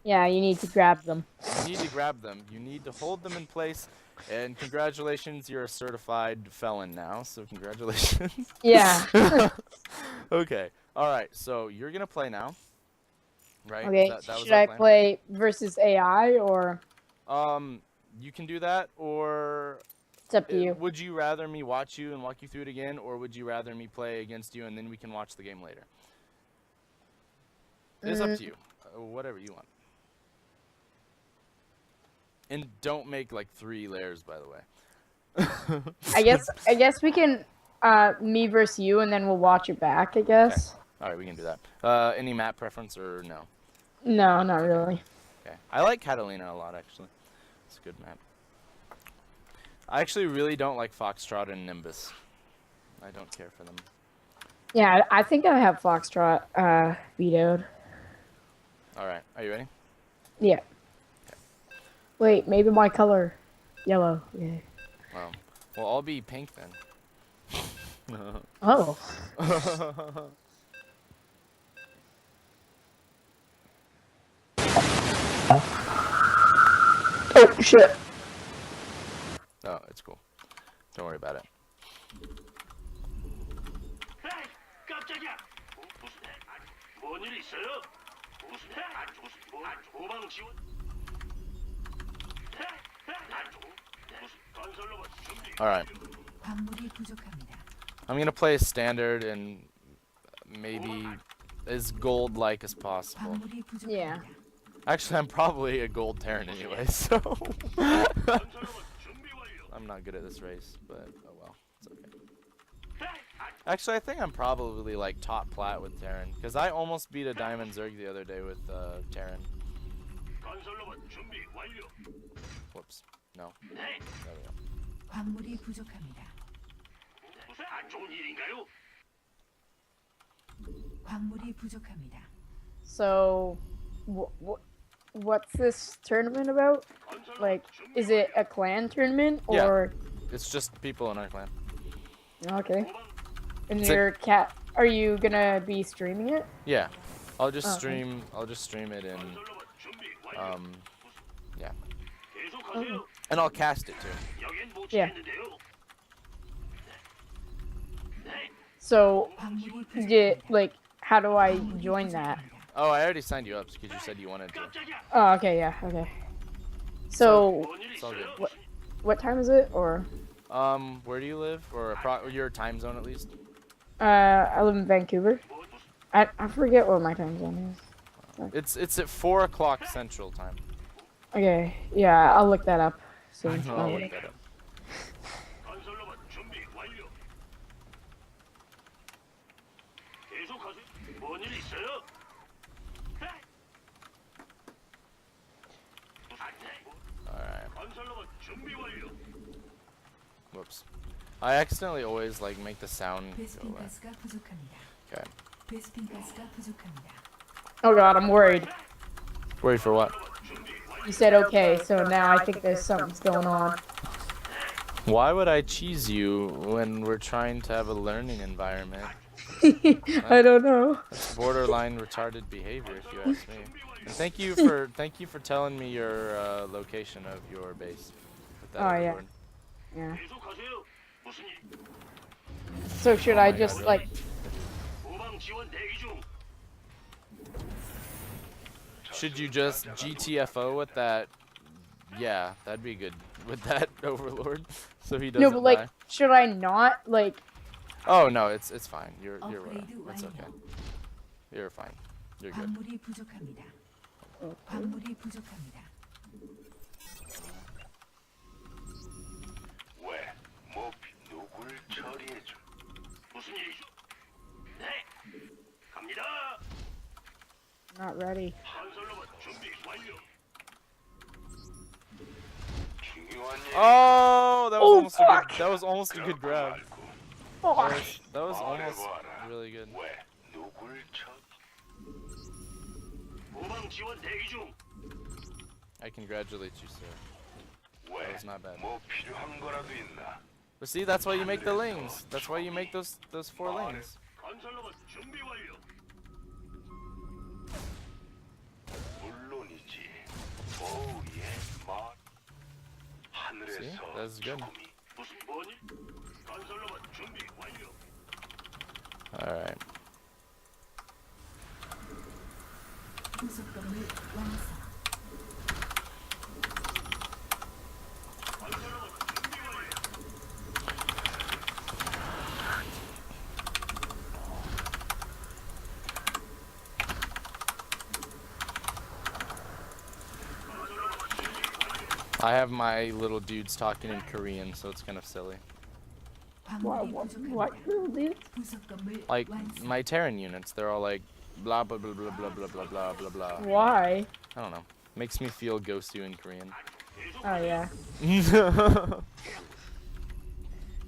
Yeah, you need to grab them. You need to grab them. You need to hold them in place. And congratulations, you're a certified felon now. So congratulations. Yeah. Okay. All right. So you're gonna play now, right? Okay. That was Should our I plan? play versus AI or You can do that, or it's up to you? would you rather me watch you and walk you through it again, or would you rather me play against you and then we can watch the game later? It's up to you. Whatever you want. And don't make like 3 layers, by the way. I guess we can me versus you, and then we'll watch it back. I guess. All right, we can do that. Any map preference or no? No, not really. Okay. I like Catalina a lot, actually. It's a good map. I actually really don't like Foxtrot and Nimbus. I don't care for them. Yeah, I think I have Foxtrot vetoed. All right, are you ready? Yeah. Wait, maybe my color, yellow. Yeah. Well, I'll be pink then. Oh. Oh shit. No, it's cool. Don't worry about it. All right. 광물이 부족합니다. I'm gonna play standard and maybe as gold-like as possible. 광물이 부족합니다. Yeah. Actually, I'm probably a gold Terran anyway, so I'm not good at this race, but oh well, it's okay. Actually, I think I'm probably like top plat with Terran, because I almost beat a Diamond Zerg the other day with Terran. Whoops. No. There we go. 광물이 부족합니다. 광물이 부족합니다. So, what's this tournament about? Like, is it a clan tournament Yeah. or? It's just people in our clan. Okay. And It's your cat, are you gonna be streaming it? Yeah. I'll just Oh, okay. stream. I'll just stream it in. Yeah. Okay. And I'll cast it too. Yeah. So, 광물이 like, how do I join that? Oh, I already signed you up because you said you wanted to. Oh, okay, yeah, okay. So, It's all good. what time is it? Or, Where do you live, or your time zone at least? I live in Vancouver. I forget what my time zone is. It's at 4 o'clock Central Time. Okay, yeah, I'll look that up soon. I'll look that up. Whoops. I accidentally always like make the sound go 베스핀 away. 가스가 부족합니다. Okay. 베스핀 가스가 부족합니다. Oh god, I'm worried. Worried for what? You said okay, so now I think there's something's going on. Why would I cheese you when we're trying to have a learning environment? I don't know. That's borderline retarded behavior, if you ask me. And thank you for telling me your location of your base. Put that Oh, yeah. overboard. Yeah. So should I my just God, like? Should you just GTFO with that? Yeah, that'd be good with that overlord, so he doesn't No, but like, die. should I not like? Oh no, it's fine. You're 업그레이드 It's okay. 완료. You're fine. You're good. 광물이 부족합니다. 광물이 부족합니다. 왜? 뭐 누굴 처리해줘? 무슨 일이죠? 네, 갑니다. Not ready. 건설로봇 준비 완료. 중요한 일. Oh, that was Oh, almost a fuck. good. That was almost a good grab. Fuck. That was almost 말해봐라. really good. 왜? 누굴 처? 후방 지원 대기 중. I congratulate you, sir. 왜? That was not bad. 뭐 필요한 거라도 있나? But see, that's why you make the lings. That's why you make those 4 lings. 건설로봇 준비 완료. 물론이지. 오 예, 말. See? 하늘에서 That's good. 죽음이 무슨 뭐니? 건설로봇 준비 완료. All right. 부속 건물 완성. I have my little dudes talking in Korean, so it's kind of silly. 광물이 What 부족합니다. dude? 부속 건물 Like 완성. my Terran units, they're all like blah blah blah blah blah blah blah blah blah blah. Why? I don't know. Makes me feel ghosty in Korean. Oh yeah. Makes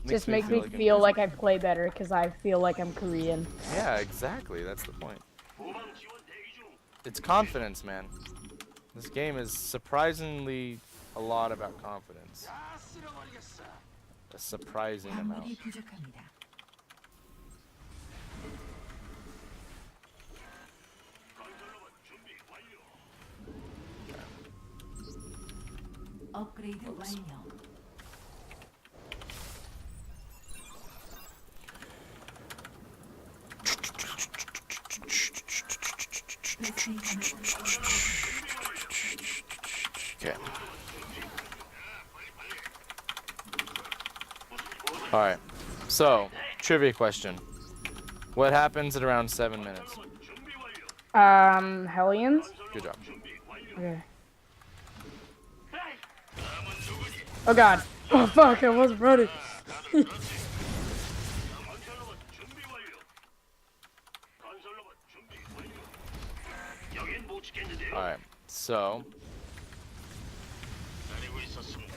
Just makes me like feel like I play better because I feel like I'm Korean. Yeah, exactly. That's the point. It's confidence, man. This game is surprisingly a lot about confidence. A surprising amount. 광물이 부족합니다. 업그레이드 완료. Okay. All right. So, trivia question. What happens at around 7 minutes? Hellions? Good job. Okay. Oh god. Oh fuck, I wasn't ready. 건설로봇 준비 완료. 건설로봇 준비 완료. 여긴 못 지켰는데요. All right. So, 기다리고 있었습니다.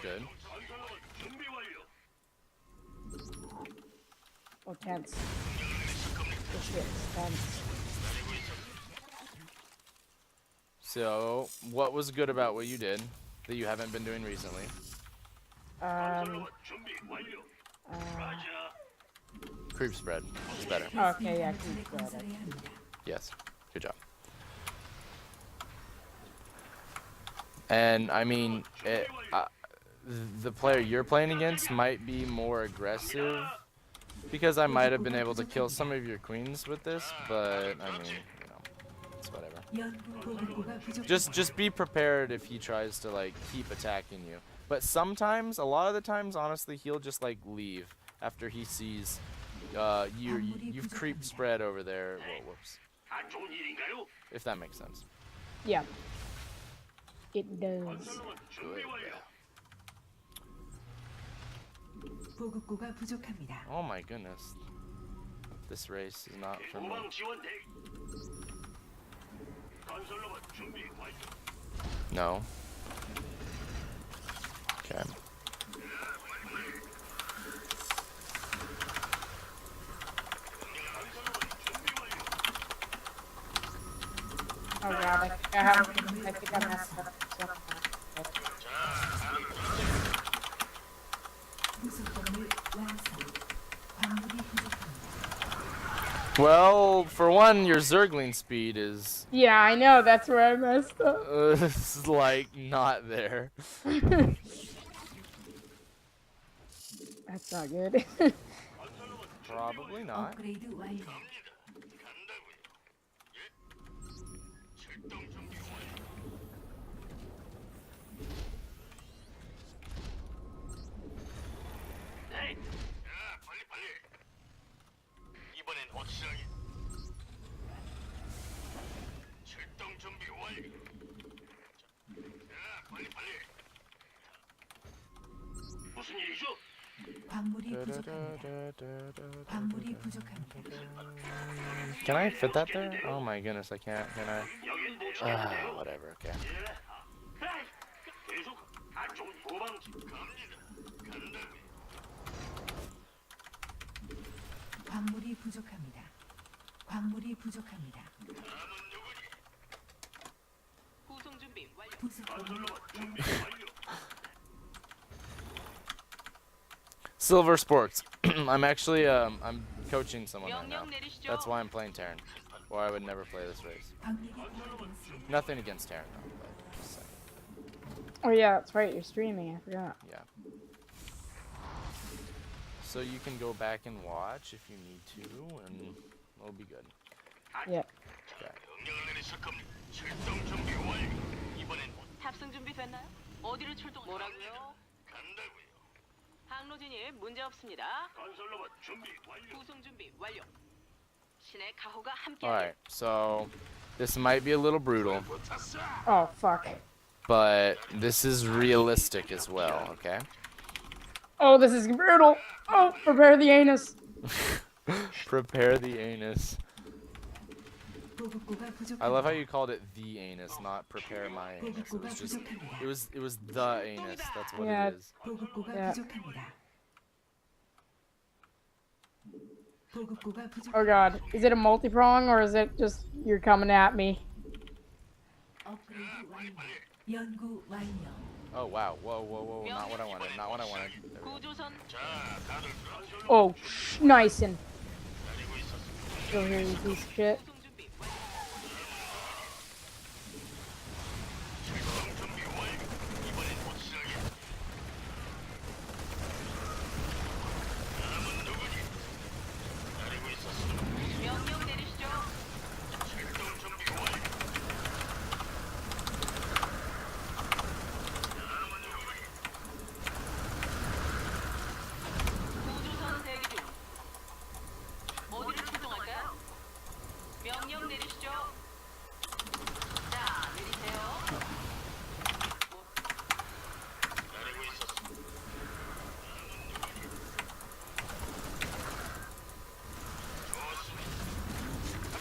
good. 건설로봇 준비 완료. Oh, tense. This shit is tense. So, what was good about what you did that you haven't been doing recently? 건설로봇 준비 완료. Uh, 가자. Creep spread. It's better. okay, yeah, keep going. 건설해야 합니다. Yes. Good job. And I mean, the player you're playing against might be more aggressive because I might have been able to kill some of your queens with this, but I mean, you know, it's whatever. 보급고가 부족합니다. Just be prepared if he tries to like keep attacking you. But sometimes, a lot of the times, honestly, he'll just like leave after he sees you've creep spread over there. Whoa, whoops. 안 좋은 일인가요? If that makes sense. Yeah. It does. 건설로봇 준비 완료. 보급고가 부족합니다. Oh my goodness. This race is not for me. 후방 지원 대기. 건설로봇 준비 완료. No. Okay. Oh god, I think I messed up. 부속 건물 완성. 광물이 부족합니다. Well, for one, your Zergling speed is Yeah, I know, that's where I messed up. it's like not there. That's not good. Probably not. 업그레이드 완료. 출동 준비 완료. 네. 자, 빨리. 이번엔 확실하게. 출동 준비 완료. 자, 빨리. 무슨 일이죠? 광물이 부족합니다. 광물이 부족합니다. Can I fit that there? Oh my goodness, I can't. Can I? 여긴 못 Ah, 지켰는데요. whatever. Okay. 계속 안 좋은 후방지 갑니다. 간다고요. 광물이 부족합니다. 광물이 부족합니다. 다음은 누구니? 구성 준비 완료. 부속 건물 건설로봇 준비 완료. Silver Sports. I'm actually I'm coaching someone right now. 명령 내리시죠. That's why I'm playing Terran. Or I would never play this race. 광맥이 파괴되었습니다. Nothing against Terran though, but just saying. Oh yeah, that's right, you're streaming, I forgot. Yeah. So you can go back and watch if you need to, and it'll be good. Yeah. Okay. 명령을 내리실 겁니다. 출동 준비 완료. 이번엔 탑승 준비 됐나요? 어디로 출동? 뭐라고요? 간다고요. 항로 진입 문제 없습니다. 건설로봇 준비 완료. 구성 준비 완료. 신의 가호가 함께. Alright, so this might be a little brutal, Oh fuck. but this is realistic as well, okay? Oh, this is brutal. Oh, prepare the anus. Prepare the anus. 보급고가 부족합니다. I love how you called it the anus, not prepare my anus. It 보급고가 was just 부족합니다. it was the anus. That's what Yeah. it is. 보급고가 Yeah. 부족합니다. 보급고가 부족. Oh god. Is it a multi-prong or is it just you're coming at me? 업그레이드 완료. 연구 완료. Oh wow. Whoa. Not what I wanted. Not what I wanted. There we go. 구조선 자, 다들 건설로봇 Oh, nice and 기다리고 있었습니다. go here, you piece of shit. 구성 준비 완료. 출동 준비 완료. 이번엔 확실하게. 다음은 누구니? 기다리고 있었습니다. 명령 내리시죠. 출동 준비 가시죠. 자, 내리세요. 기다리고 있었어.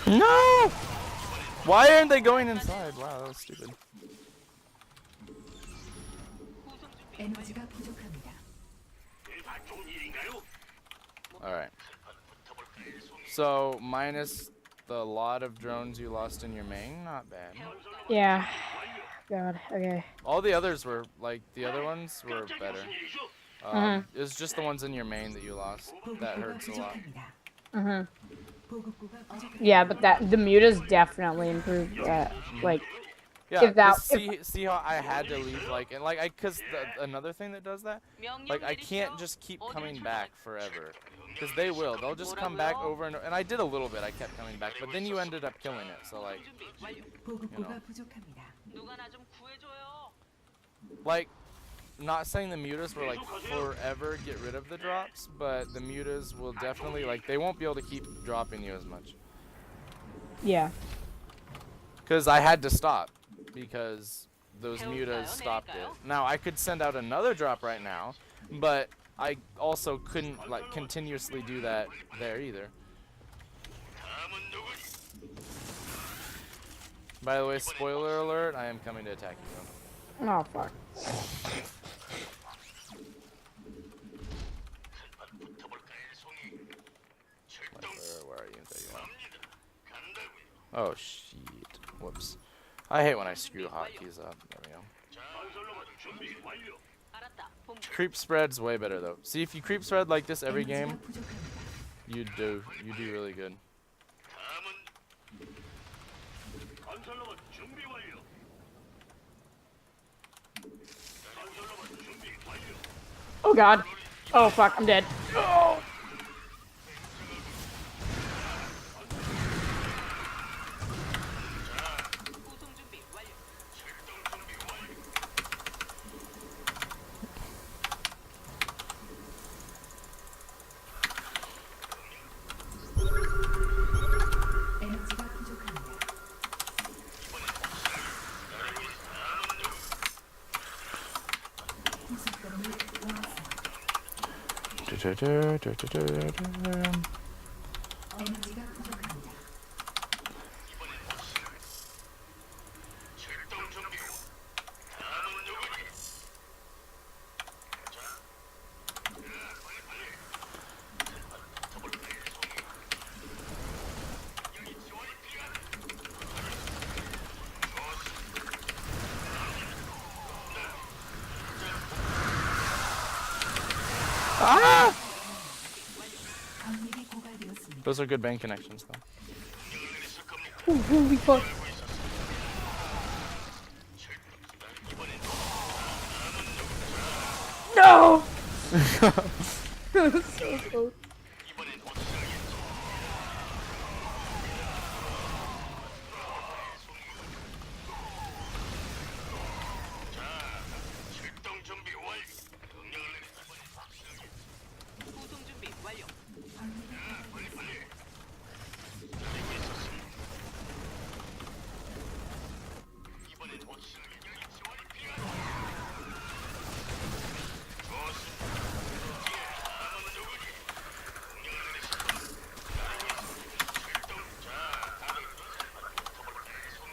No! Why aren't they going inside? Wow, that was stupid. 구성 준비 에너지가 부족합니다. 다 좋은 일인가요? Alright. 붙어볼까요, 송이? So, minus the lot of drones you lost in your main, not bad. Yeah. God. Okay. All the others were, like, the other ones were 깜짝이야, better. 무슨 일이죠? It was just the ones in your main that you lost. That 보급고가 hurts a lot. 부족합니다. Mhm. 보급고가 부족합니다. Yeah, but the mutas definitely improved that. Like, Yeah, If that- 'cause see how I had to leave, like, and like, cause another thing that does that, 명령 like, I 내리시죠. can't just keep 어디로 coming 출동? back forever. Cause they will, they'll just come back over and I did a little bit, I kept coming back, but then you ended up killing it, so like, 준비 완료. 보급고가 부족합니다. 누가 나 좀 구해줘요. like, not saying the mutas were like forever get rid of the drops, but the mutas will definitely, like, they won't be able to keep dropping you as much. yeah. Cause I had to stop, because those mutas stopped it. Now, I could send out another drop right now, but I also couldn't, like, continuously do that there either. 다음은 누구니? By the way, spoiler alert, I am coming to attack you. Oh fuck. 붙어볼까요, 송이? 출동. Where are you? There you are. 갑니다. 간다고요. Oh, shit. Whoops. I hate when I screw hotkeys up. There we go. 자, 건설로봇 준비 완료. 알았다. 본부. Creep spread's way better, though. See, if you creep spread like this every 에너지가 game, 부족합니다. you do really good. 다음은 건설로봇 준비 완료. 건설로봇 준비 완료. Oh god. Oh fuck. I'm dead. Oh. 구성 준비 완료. 출동 준비 완료. 에너지가 부족합니다. 후속 건물 완성. 에너지가 부족합니다. 출동 준비. 다음은 누구니? 자, 빨리 빨리. 붙어볼까요, 송이? 여기 지원이 필요하다. Ah! 강력이 고갈되었습니다. Those are good bank connections, though. 명령을 내리실 겁니까? Oh, holy fuck. 알고 있었어. 출동. 이번엔 No. So close. 이번엔 확실하겠지. 자, 출동 준비 완료. 명령을 내리실 이번엔 확실하겠지. 구성 준비 완료. 빨리 빨리. 기다리고 있었어. 이번엔 확실하게 여기 지원이 필요하다. 좋습니다. 예, 다음은 누구니? 명령을 내리실 겁니다. 기다리고 있습니다. 출동. 자, 다들 붙어볼까요, 송이?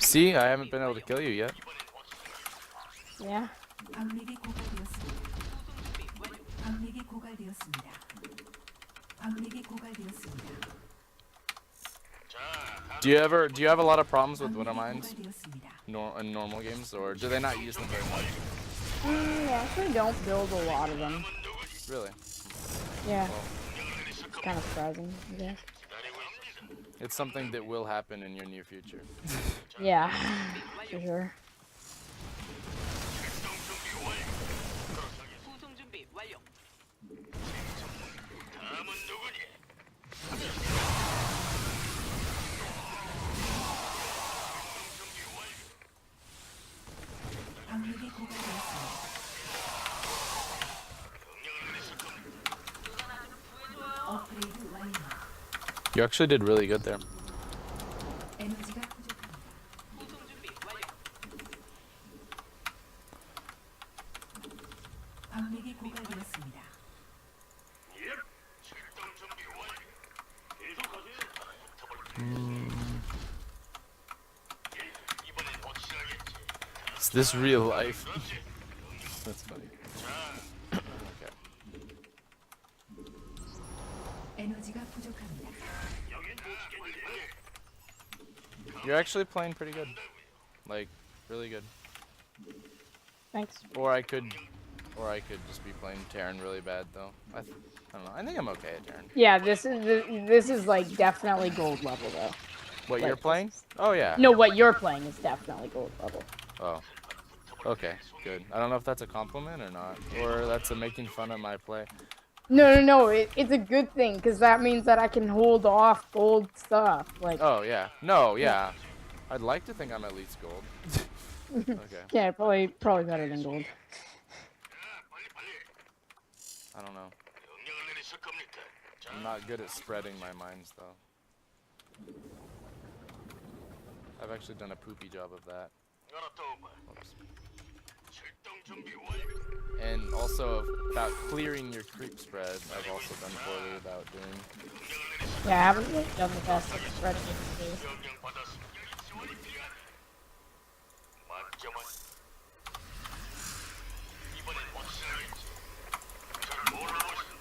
See, I haven't been able to kill you yet. 이번엔 확실하게. Yeah. 강력이 고갈되었습니다. 구성 준비 완료. 강력이 고갈되었습니다. 강력이 고갈되었습니다. 자, Do you have a lot of problems with winter 강력이 mines 고갈되었습니다. in normal games, or do they not use them very much? I actually don't build a lot of them. Really? Yeah. It's kind of surprising, I guess. It's something that will happen in your near future. Yeah. For sure. 구성 준비 완료. 다음은 누구니? 강력이 고갈되었습니다. 명령을 내리실 겁니다. 누가 나 좀 구해줘요. 업그레이드 완료. You actually did really good there. 에너지가 부족합니다. 구성 준비 완료. 광맥이 고갈되었습니다. 예. 출동 준비 완료. 계속하세요. 이번엔 확실하겠지. Is this real life? 그렇지. That's funny. 자, Okay. 에너지가 부족합니다. 여긴 못 지켰는데. You're actually playing pretty good. Like, really good. Thanks. Or I could just be playing Terran really bad though. I don't know. I think I'm okay at Terran. Yeah, this is like definitely gold level though. What Like, you're playing? Oh yeah. No, what you're playing is definitely gold level. Oh. Okay. Good. I don't know if that's a compliment or not, or that's a making fun of my play. No, it's a good thing because that means that I can hold off gold stuff. Like, Oh yeah. No, yeah. I'd like to think I'm at least gold. Okay. yeah, probably better than gold. I don't know. 명령을 내리실 겁니까? 자, I'm not good at spreading my minds though. I've actually done a poopy job of that. 알았다, 오바. Oops. 출동 준비 완료. And also about clearing your creep spread, I've also done poorly about doing. Yeah, I haven't really done the best at spreading it these days. 명령 받았습니다. 지원이 필요하다. 맞점은 이번엔 확실하겠지. 잘 몰라보시네.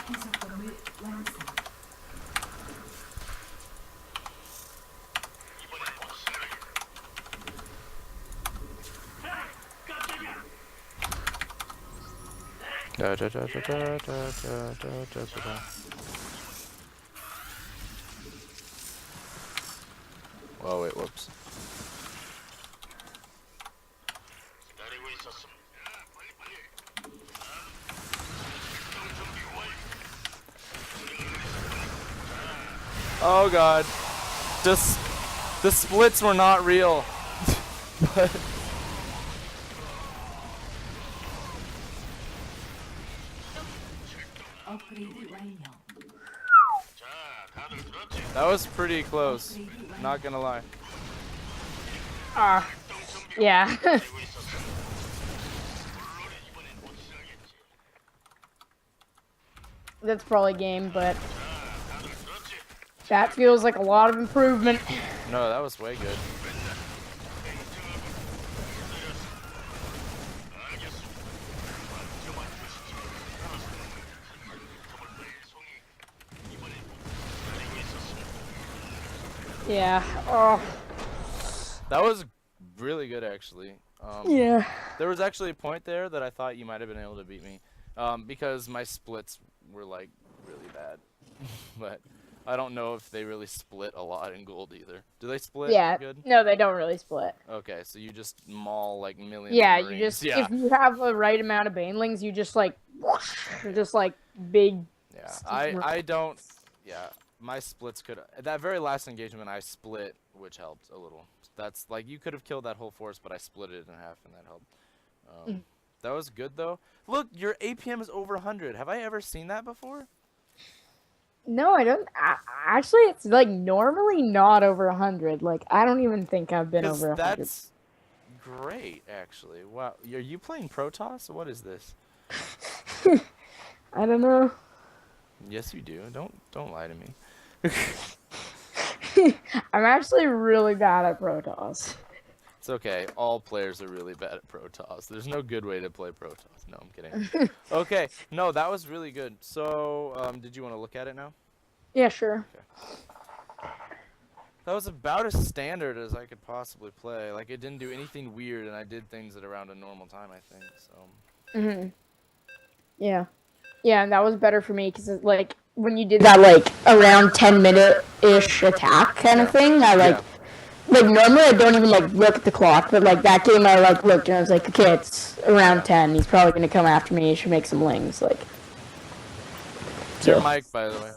부속 건물 완성. 이번엔 확실하게. 깜짝이야. Da, da, da, da, da, da, da, da, da, da. Oh wait, whoops. 기다리고 있었습니다. 빨리. 출동 준비 완료. Oh god. Just the splits were not real. But 업그레이드 완료. 자, 다들 들었지? that was pretty close. Not gonna lie. 출동 준비 Yeah. 기다리고 있었어. 물론 이번엔 확실하겠지. That's probably game, but 다들 들었지? that feels like a lot of improvement. No, that was way good. Yeah. Oh. That was really good actually. Yeah. There was actually a point there that I thought you might have been able to beat me, because my splits were like really bad. But I don't know if they really split a lot in gold either. Do they split? Yeah. Good. No, they don't really split. Okay, so you just maul like millions. Yeah, of you Marines. just Yeah. if you have the right amount of banelings, you just like just like big. Yeah. Steve I don't. Yeah. My splits could. That very last engagement, I split, which helped a little. That's like you could have killed that whole force, but I split it in half, and that helped. That was good though. Look, your APM is over 100. Have I ever seen that before? No, I don't. Actually, it's like normally not over 100. Like I don't even think I've been 'Cause over 100. that's great, actually. Wow. Are you playing Protoss? What is this? I don't know. Yes, you do. Don't lie to me. I'm actually really bad at Protoss. It's okay. All players are really bad at Protoss. There's no good way to play Protoss. No, I'm kidding. Okay. No, that was really good. So, did you want to look at it now? Yeah, sure. That was about as standard as I could possibly play. Like, it didn't do anything weird, and I did things at around a normal time, I think. So. Mhm. Yeah. Yeah, and that was better for me because like when you did that like around 10-minute-ish attack kind of thing, I like. Yeah. Like normally I don't even like look at the clock, but like that game I like looked and I was like, okay, it's around 10. He's probably gonna come after me. He should make some lings. Like, It's your Yeah. mic, by the way.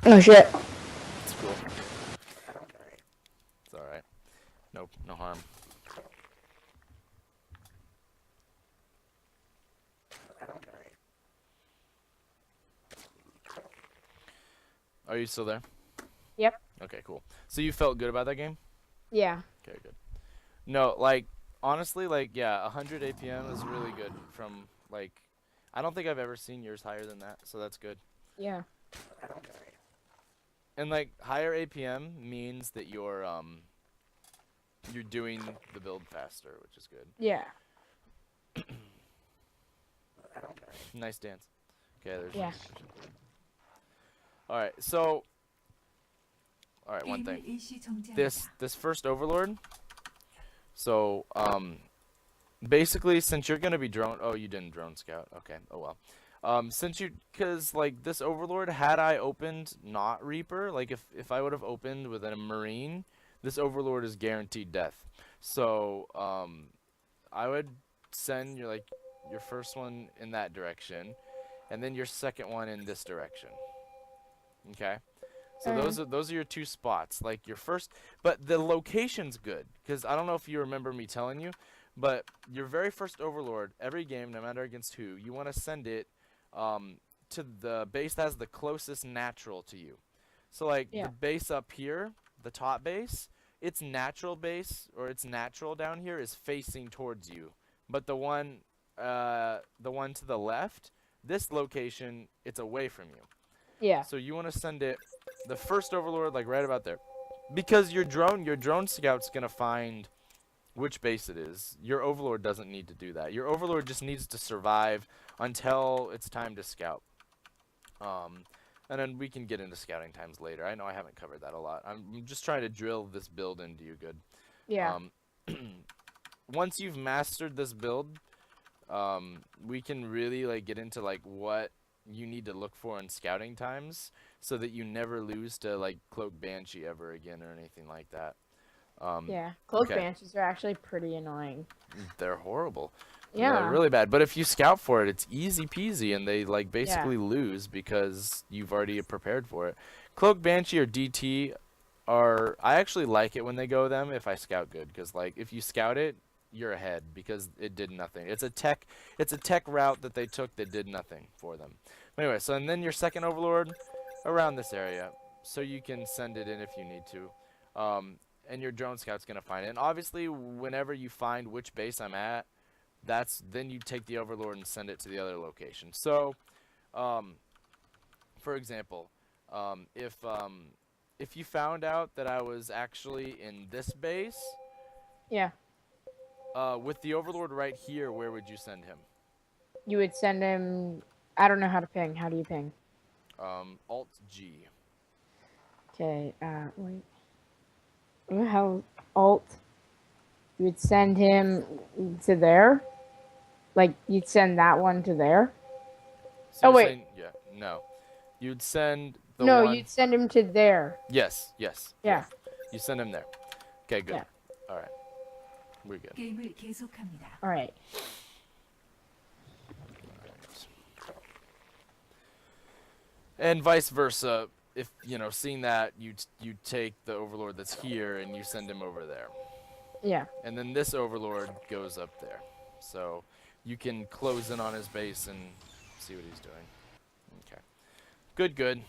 oh shit. It's cool. It's alright. Nope, no harm. Are you still there? Yep. Okay, cool. So you felt good about that game? Yeah. Okay, good. No, like honestly, like yeah, 100 APM is really good. From like, I don't think I've ever seen yours higher than that, so that's good. Yeah. And like higher APM means that you're doing the build faster, which is good. Yeah. Nice dance. Okay, there's. Yeah. All right, so. All right, one thing. 게임을 일시 정지합니다. This first overlord. So basically, since you're gonna be drone. Oh, you didn't drone scout. Okay. Oh well. Cause like this overlord, had I opened not Reaper, like if I would have opened with a Marine, this overlord is guaranteed death. So I would send your first one in that direction, and then your second one in this direction. Okay. So those are your two spots. Like your first, but the location's good because I don't know if you remember me telling you, but your very first overlord, every game, no matter against who, you want to send it to the base that has the closest natural to you. So like Yeah. the base up here, the top base, its natural base or its natural down here is facing towards you, but the one to the left, this location, it's away from you. Yeah. So you want to send it the first overlord like right about there, because your drone scout's gonna find which base it is. Your overlord doesn't need to do that. Your overlord just needs to survive until it's time to scout. And then we can get into scouting times later. I know I haven't covered that a lot. I'm just trying to drill this build into you good. Yeah. Once you've mastered this build, we can really like get into like what you need to look for in scouting times so that you never lose to like Cloak Banshee ever again or anything like that. Yeah. Cloak okay. banshees are actually pretty annoying. They're horrible. Yeah. They're really bad. But if you scout for it, it's easy peasy, and they like basically lose because you've already prepared for it. Cloak Banshee or DT are, I actually like it when they go them if I scout good, because like if you scout it, you're ahead because it did nothing. It's a tech route that they took that did nothing for them. Anyway, so and then your second overlord around this area, so you can send it in if you need to. And your drone scout's gonna find it. And obviously, whenever you find which base I'm at, then you take the overlord and send it to the other location. So, for example, if you found out that I was actually in this base, Yeah. with the overlord right here, where would you send him? You would send him. I don't know how to ping. How do you ping? Alt G. Okay. Wait. How alt? You would send him to there. Like you'd send that one to there. So Oh, you're wait. saying, yeah, no. You'd send the No, one. you'd send him to there. Yes. Yeah. You send him there. Okay, good. Yeah. All right. We're good. 게임을 계속합니다. All right. And vice versa. If seeing that, you take the overlord that's here and you send him over there, Yeah. and then this overlord goes up there, so you can close in on his base and see what he's doing. Okay. Good.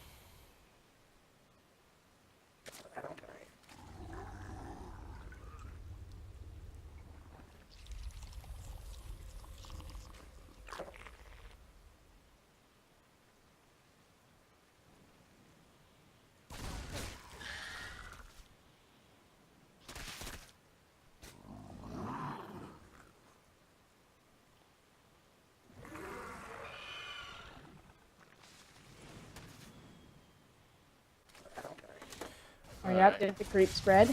Oh, yep. Did the creep spread?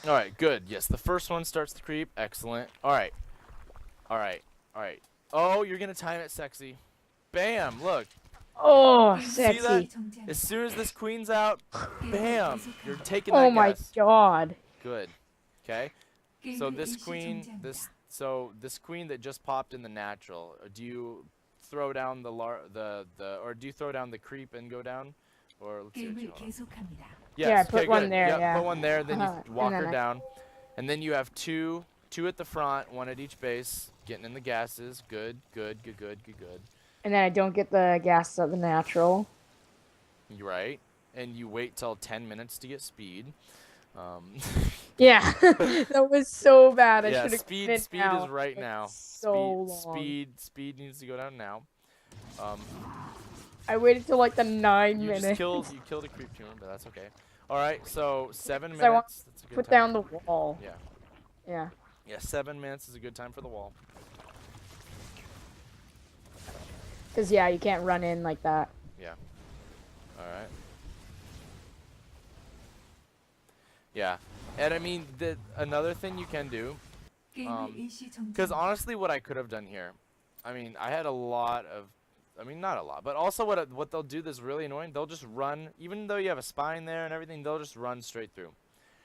All right, good. Yes, the first one starts the creep. Excellent. All right. Oh, you're gonna time it sexy. Bam! Look. Oh, See sexy. that? 정지합니다. As soon as this queen's out, bam! You're taking Oh that my gas. god. Good. Okay. So 게임을 this 일시 queen, 정지합니다. this queen that just popped in the natural. Do you throw down or do you throw down the creep and go down, or let's see what you 게임을 want. 계속합니다. Yes, Yeah, put okay, one good. there, Yep, yeah. put one there. Then Uh-huh, you walk and her then I- down, and then you have two at the front, one at each base, getting in the gases. Good. And then I don't get the gas of the natural. You're right. and you wait till 10 minutes to get speed. Yeah, that was so bad. I Yeah, should have speed it speed now. is right It's now. so Speed long. speed needs to go down now. I waited till like the 9 You minutes. just killed a creep tumor, but that's okay. All right, so 7 'Cause I want minutes. That's a good Put time. down the wall. Yeah, Yeah. yeah. 7 minutes is a good time for the wall. Cause yeah, you can't run in like that. Yeah. All right. Yeah, and I mean another thing you can do, 게임을 일시 because 정지. honestly, what I could have done here, I mean, I had a lot of, I mean, not a lot, but also what they'll do that's really annoying. They'll just run, even though you have a spine there and everything. They'll just run straight through.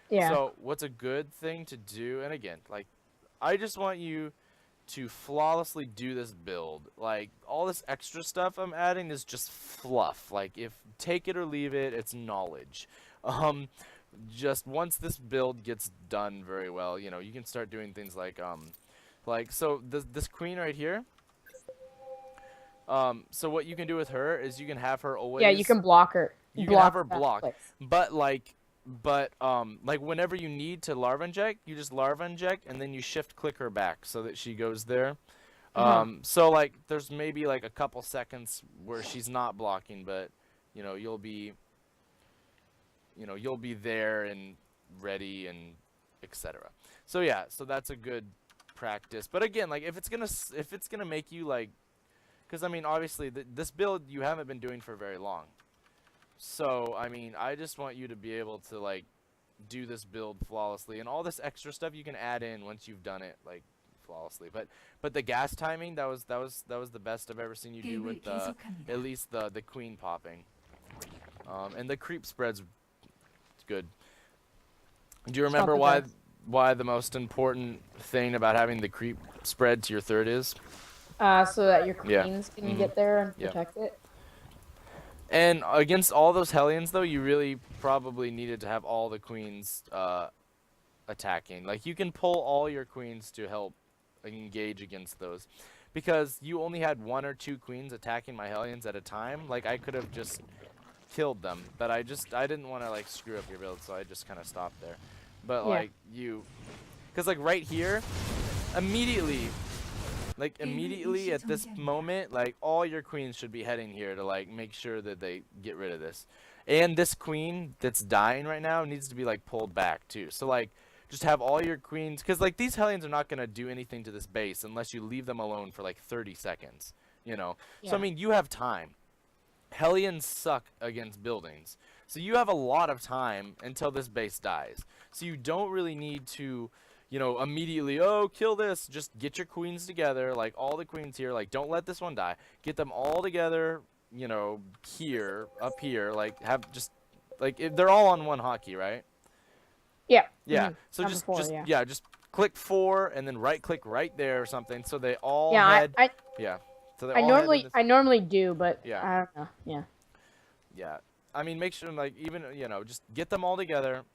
Yeah. So what's a good thing to do? And again, like, I just want you to flawlessly do this build. Like, all this extra stuff I'm adding is just fluff. Like, if take it or leave it, it's knowledge. Just once this build gets done very well, you know, you can start doing things like so this queen right here. So what you can do with her is you can have her always. Yeah, you can block her. You can have her that block, place. but like whenever you need to larva inject, you just larva inject and then you shift click her back so that she goes there. So like there's maybe like a couple seconds where she's not blocking, but you know you'll be there and ready and etc. So yeah, so that's a good practice. But again, like if it's gonna make you like, because I mean obviously this build you haven't been doing for very long. So, I mean, I just want you to be able to, like, do this build flawlessly. And all this extra stuff you can add in once you've done it, like, flawlessly. But the gas timing, that was the best I've ever seen you do with, at least the queen popping. And the creep spread's good. Do you remember why the most important thing about having the creep spread to your third is? So that your Yeah. queens can Mhm. get there and Yeah. protect it. And against all those Hellions, though, you really probably needed to have all the queens attacking. Like, you can pull all your queens to help engage against those. Because you only had 1 or 2 queens attacking my Hellions at a time. Like, I could have just killed them. But I didn't want to, like, screw up your build, so I just kind of stopped there. But, Yeah. like, because, like, right here, immediately... Like, immediately at this moment, like, all your queens should be heading here to, like, make sure that they get rid of this. And this queen that's dying right now needs to be, like, pulled back, too. So, like, just have all your queens... Because, like, these Hellions are not going to do anything to this base unless you leave them alone for, like, 30 seconds, you know? So, I Yeah. mean, you have time. Hellions suck against buildings. So you have a lot of time until this base dies. So you don't really need to... You know, immediately, oh, kill this. Just get your queens together, like all the queens here. Like, don't let this one die. Get them all together, you know, here, up here. Like, have just, like, they're all on one hotkey, right? Yeah. Yeah. Mhm. So Number just, 4, just, yeah. just click 4 and then right click right there or something. So they all Yeah, head. I Yeah. So they I all head in normally this- I normally do, but Yeah. I don't know. Yeah. Yeah. I mean, make sure, like, even, you know, just get them all together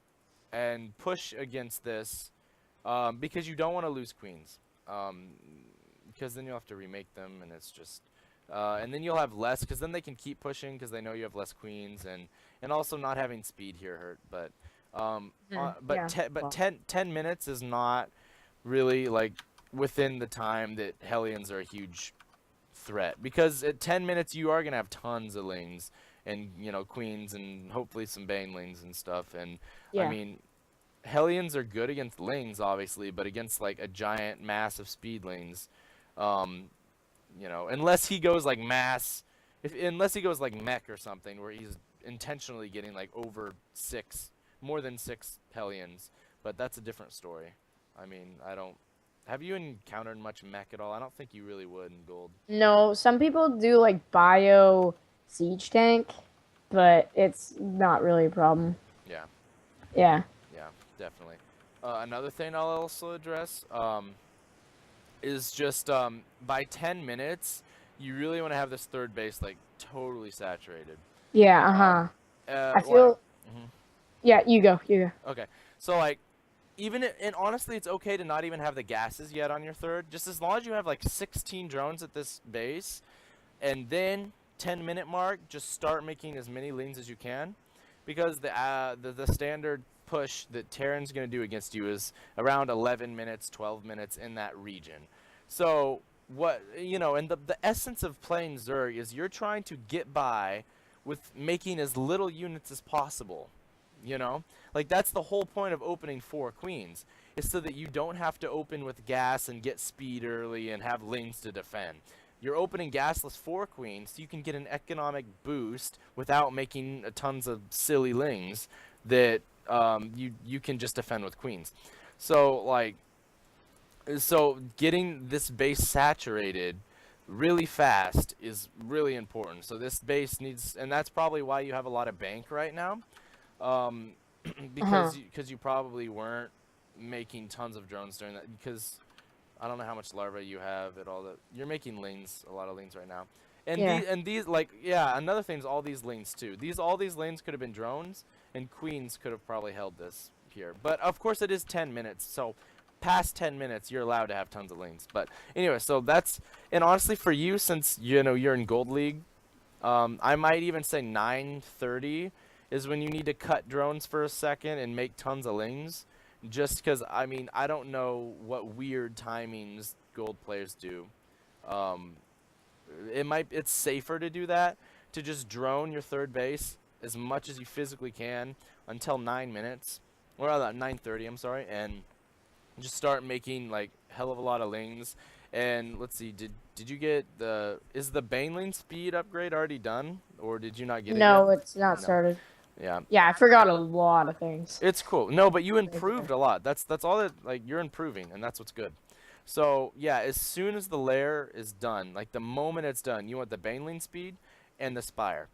and push against this. Because you don't want to lose queens. Because then you'll have to remake them, and it's just... and then you'll have less, because then they can keep pushing, because they know you have less queens, and also not having speed here hurt. But yeah, 10 minutes is not really, like, within the time that Hellions are a huge threat. Because at 10 minutes, you are going to have tons of lings, and, you know, queens, and hopefully some banelings and stuff. And, Yeah. I mean... Hellions are good against lings, obviously, but against, like, a giant mass of speedlings, you know, unless he goes, like, unless he goes, like, mech or something, where he's intentionally getting, like, more than 6 Hellions, but that's a different story. I mean, have you encountered much mech at all? I don't think you really would in Gold. No, some people do like bio siege tank, but it's not really a problem. Yeah. Yeah. Yeah, definitely. Another thing I'll also address is just by 10 minutes, you really want to have this third base like totally saturated. Yeah. I feel. Mhm. Yeah, you go. You go. Okay, so like, and honestly, it's okay to not even have the gases yet on your third. Just as long as you have like 16 drones at this base, and then 10-minute mark, just start making as many lings as you can. because the standard push that Terran's going to do against you is around 11 minutes, 12 minutes in that region. So what and the essence of playing Zerg is you're trying to get by with making as little units as possible. Like that's the whole point of opening 4 queens, is so that you don't have to open with gas and get speed early and have lanes to defend. You're opening gasless 4 queens so you can get an economic boost without making tons of silly lings that you can just defend with queens. So getting this base saturated really fast is really important. So this base needs, and that's probably why you have a lot of bank right now, because you probably weren't making tons of drones during that, because I don't know how much larva you have at all. That you're making lanes, a lot of lanes right now, and these like another thing is all these lanes too. All these lanes could have been drones, and queens could have probably held this here. But of course it is 10 minutes, so past 10 minutes you're allowed to have tons of lanes. But anyway, so that's, and honestly for you, since you're in Gold League, I might even say 9:30 is when you need to cut drones for a second and make tons of lanes. Just because, I mean, I don't know what weird timings gold players do. It's safer to do that, to just drone your third base as much as you physically can until 9 minutes, or 9:30, I'm sorry, and just start making like hell of a lot of lanes. And let's see, did you get is the Baneling speed upgrade already done, or did you not get it yet? No, it's not started. Yeah. Yeah, I forgot a lot of things. It's cool. No, but you improved a lot. That's all that, like, you're improving, and that's what's good. So yeah, as soon as the lair is done, like the moment it's done, you want the Baneling speed and the Spire.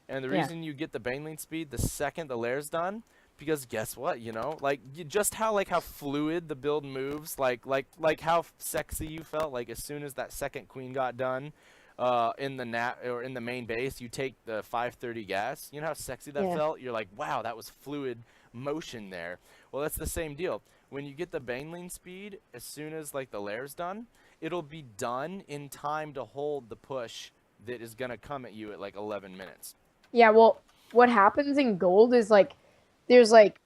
And the reason you get the Baneling speed the second the lair's done, because guess what, like just how fluid the build moves, like how sexy you felt, like as soon as that second queen got done, in the main base, you take the 530 gas. You know how sexy that felt? You're like, wow, that was fluid motion there. Well, that's the same deal. When you get the Baneling speed, as soon as like the lair's done, it'll be done in time to hold the push that is gonna come at you at like 11 minutes. Yeah, well, what happens in gold is like there's like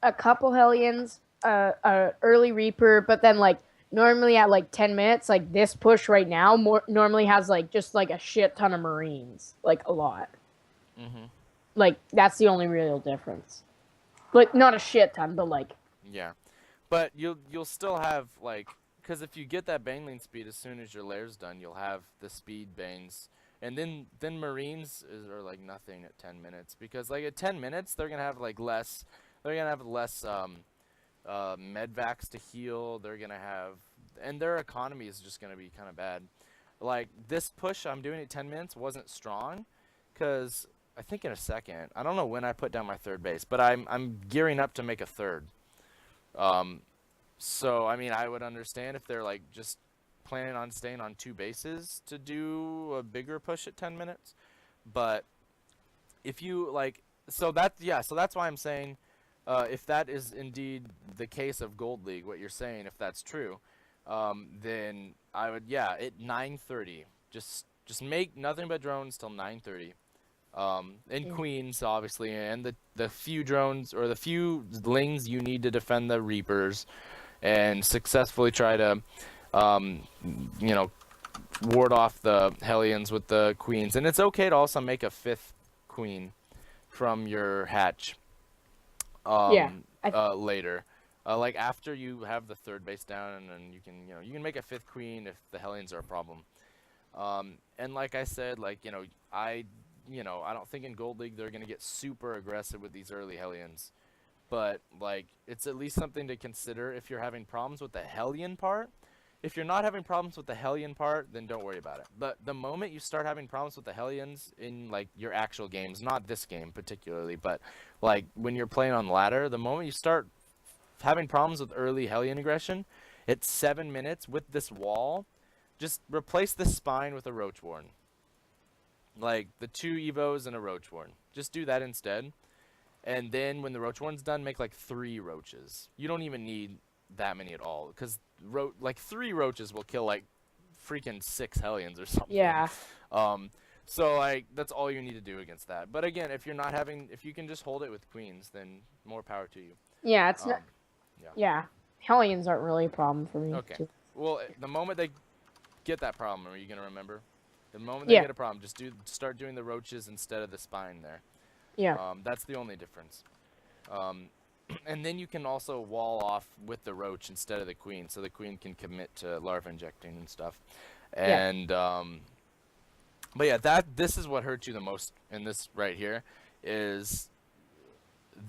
a couple Hellions, a early Reaper, but then like normally at like 10 minutes, like this push right now normally has like just like a shit ton of Marines, like a lot. Like that's the only real difference. Like not a shit ton, but like yeah. But you'll still have like, because if you get that Baneling speed as soon as your lair's done, you'll have the speed Banes, and then Marines are like nothing at 10 minutes, because like at 10 minutes they're gonna have like less. They're gonna have less medvacs to heal. They're gonna have, and their economy is just gonna be kind of bad. Like this push I'm doing at 10 minutes wasn't strong, because I think in a second, I don't know when I put down my third base, but I'm gearing up to make a third. So I mean, I would understand if they're like just planning on staying on 2 bases to do a bigger push at 10 minutes. But if you like, so that's why I'm saying, if that is indeed the case of Gold League, what you're saying, if that's true, then I would, at 9:30, just make nothing but drones till 9:30, and queens obviously, and the few drones or the few lings you need to defend the Reapers, and successfully try to, ward off the Hellions with the queens. And it's okay to also make a 5th queen from your hatch. Later, like after you have the third base down, and then you can make a 5th queen if the Hellions are a problem. And like I said, like I don't think in Gold League they're gonna get super aggressive with these early Hellions, but like it's at least something to consider if you're having problems with the Hellion part. If you're not having problems with the Hellion part, then don't worry about it. But the moment you start having problems with the Hellions in like your actual games, not this game particularly, but like when you're playing on ladder, the moment you start having problems with early Hellion aggression, at 7 minutes with this wall, just replace the spine with a Roach Warren. Like the 2 Evos and a Roach Warren. Just do that instead. And then when the Roach Warren's done, make like 3 Roaches. You don't even need that many at all, because like 3 Roaches will kill like freaking 6 Hellions or something. yeah. So like that's all you need to do against that. But again, if you can just hold it with queens, then more power to you. Yeah, it's not. Um, yeah. Yeah, Hellions aren't really a problem for me. Okay. too. Well, the moment they get that problem, are you gonna remember? The moment Yeah. they get a problem, just start doing the roaches instead of the spine there. Yeah. That's the only difference. And then you can also wall off with the roach instead of the queen, so the queen can commit to larva injecting and stuff. Yeah. And but yeah, this is what hurts you the most in this right here, is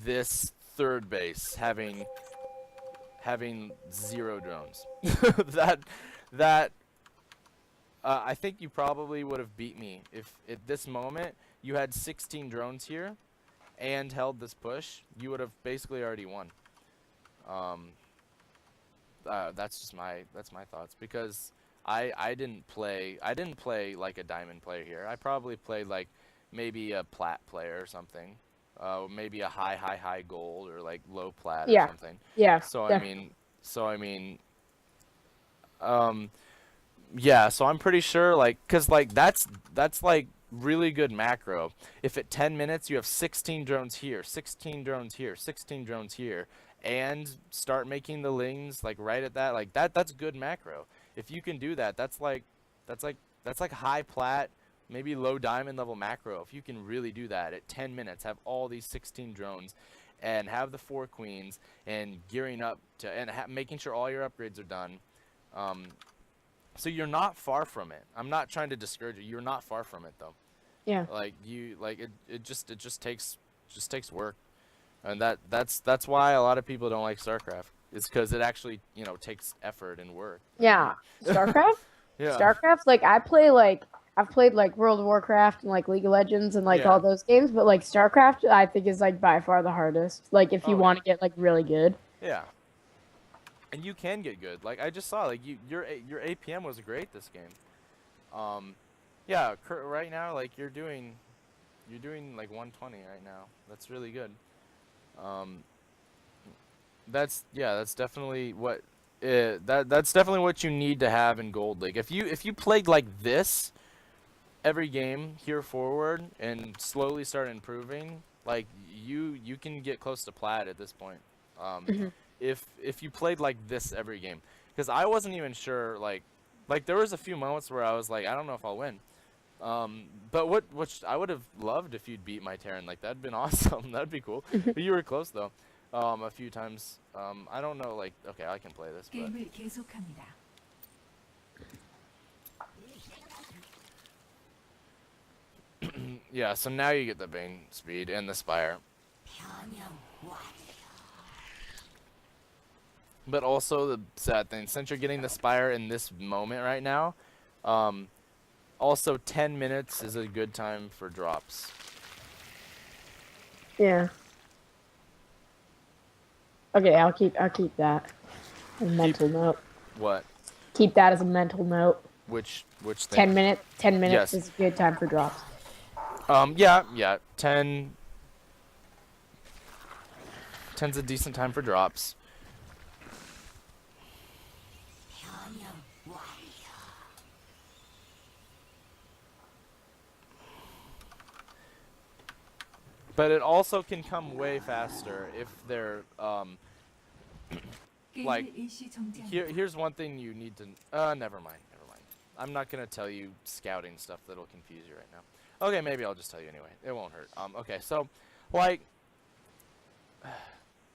this third base having 0 drones. that I think you probably would have beat me if at this moment you had 16 drones here and held this push. You would have basically already won. That's my thoughts, because I didn't play like a diamond player here. I probably played like maybe a plat player or something. Maybe a high gold, or like low plat or Yeah. something. Yeah. So def- I mean, yeah. So I'm pretty sure, like, cause like that's like really good macro. If at 10 minutes you have 16 drones here, 16 drones here, 16 drones here, and start making the lings like right at that, like that's good macro. If you can do that, that's like high plat, maybe low diamond level macro. If you can really do that at 10 minutes, have all these 16 drones, and have the 4 queens, and gearing up to, and making sure all your upgrades are done. So you're not far from it. I'm not trying to discourage you. You're not far from it though. Yeah. Like it just takes work, and that's why a lot of people don't like StarCraft. It's because it actually takes effort and work. Yeah. StarCraft. Yeah. StarCraft. Like I've played like World of Warcraft and like League of Legends and like Yeah. all those games, but like StarCraft I think is like by far the hardest. Like if you Oh, want to get like really good. Yeah. And you can get good. Like I just saw, like your APM was great this game. Yeah, right now like you're doing like 120 right now. That's really good. That's definitely what that's definitely what you need to have in Gold League. If you played like this every game here forward and slowly start improving, like you can get close to plat at this point. If you played like this every game, because I wasn't even sure, like there was a few moments where I was like, I don't know if I'll win. But which I would have loved if you'd beat my Terran. Like that'd been awesome. That'd be cool. But you were close though. A few times. I don't know. Like okay, I can play this, but 게임을 계속합니다. yeah. So now you get the Bane speed and the Spire. But also the sad thing, since you're getting the Spire in this moment right now, also 10 minutes is a good time for drops. Yeah. Okay, I'll keep that. A mental note. What? Keep that as a mental note. Which thing? 10 minutes. 10 minutes Yes. is a good time for drops. Yeah. 10's a decent time for drops. But it also can come way faster if they're like 게임을 일시 정지합니다. here's one thing you need to never mind. I'm not gonna tell you scouting stuff that'll confuse you right now. Okay, maybe I'll just tell you anyway. It won't hurt. Okay, so like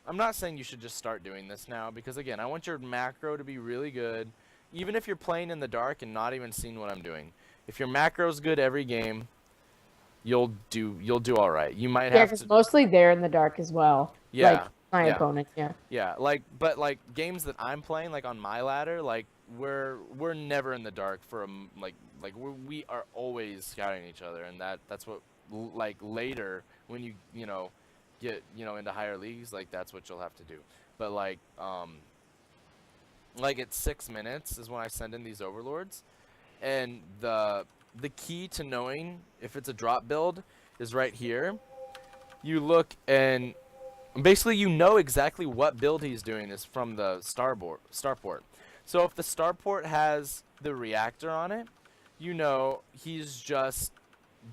I'm not saying you should just start doing this now, because again, I want your macro to be really good, even if you're playing in the dark and not even seeing what I'm doing. If your macro's good every game, you'll do all right. You might Yeah, have because to. mostly they're in the dark as well. Yeah, Like my yeah. opponent, yeah. Yeah, but like games that I'm playing, like on my ladder, like we're never in the dark for we are always scouting each other, and that's what like later when you get into higher leagues, like that's what you'll have to do. But like at 6 minutes is when I send in these overlords, and the key to knowing if it's a drop build is right here. You look and basically you know exactly what build he's doing is from the starport. So if the starport has the reactor on it, he's just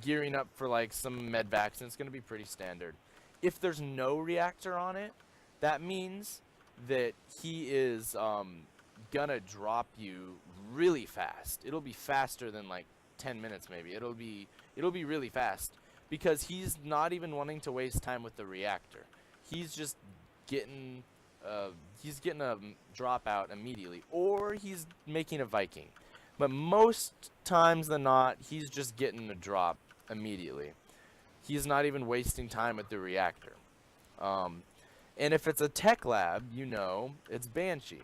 gearing up for like some medvacs, and it's going to be pretty standard. If there's no reactor on it, that means that he is gonna drop you really fast. It'll be faster than like 10 minutes maybe. It'll be really fast because he's not even wanting to waste time with the reactor. He's just getting a drop out immediately, or he's making a Viking. But most times than not, he's just getting a drop immediately. He's not even wasting time with the reactor. And if it's a tech lab, you know, it's Banshee.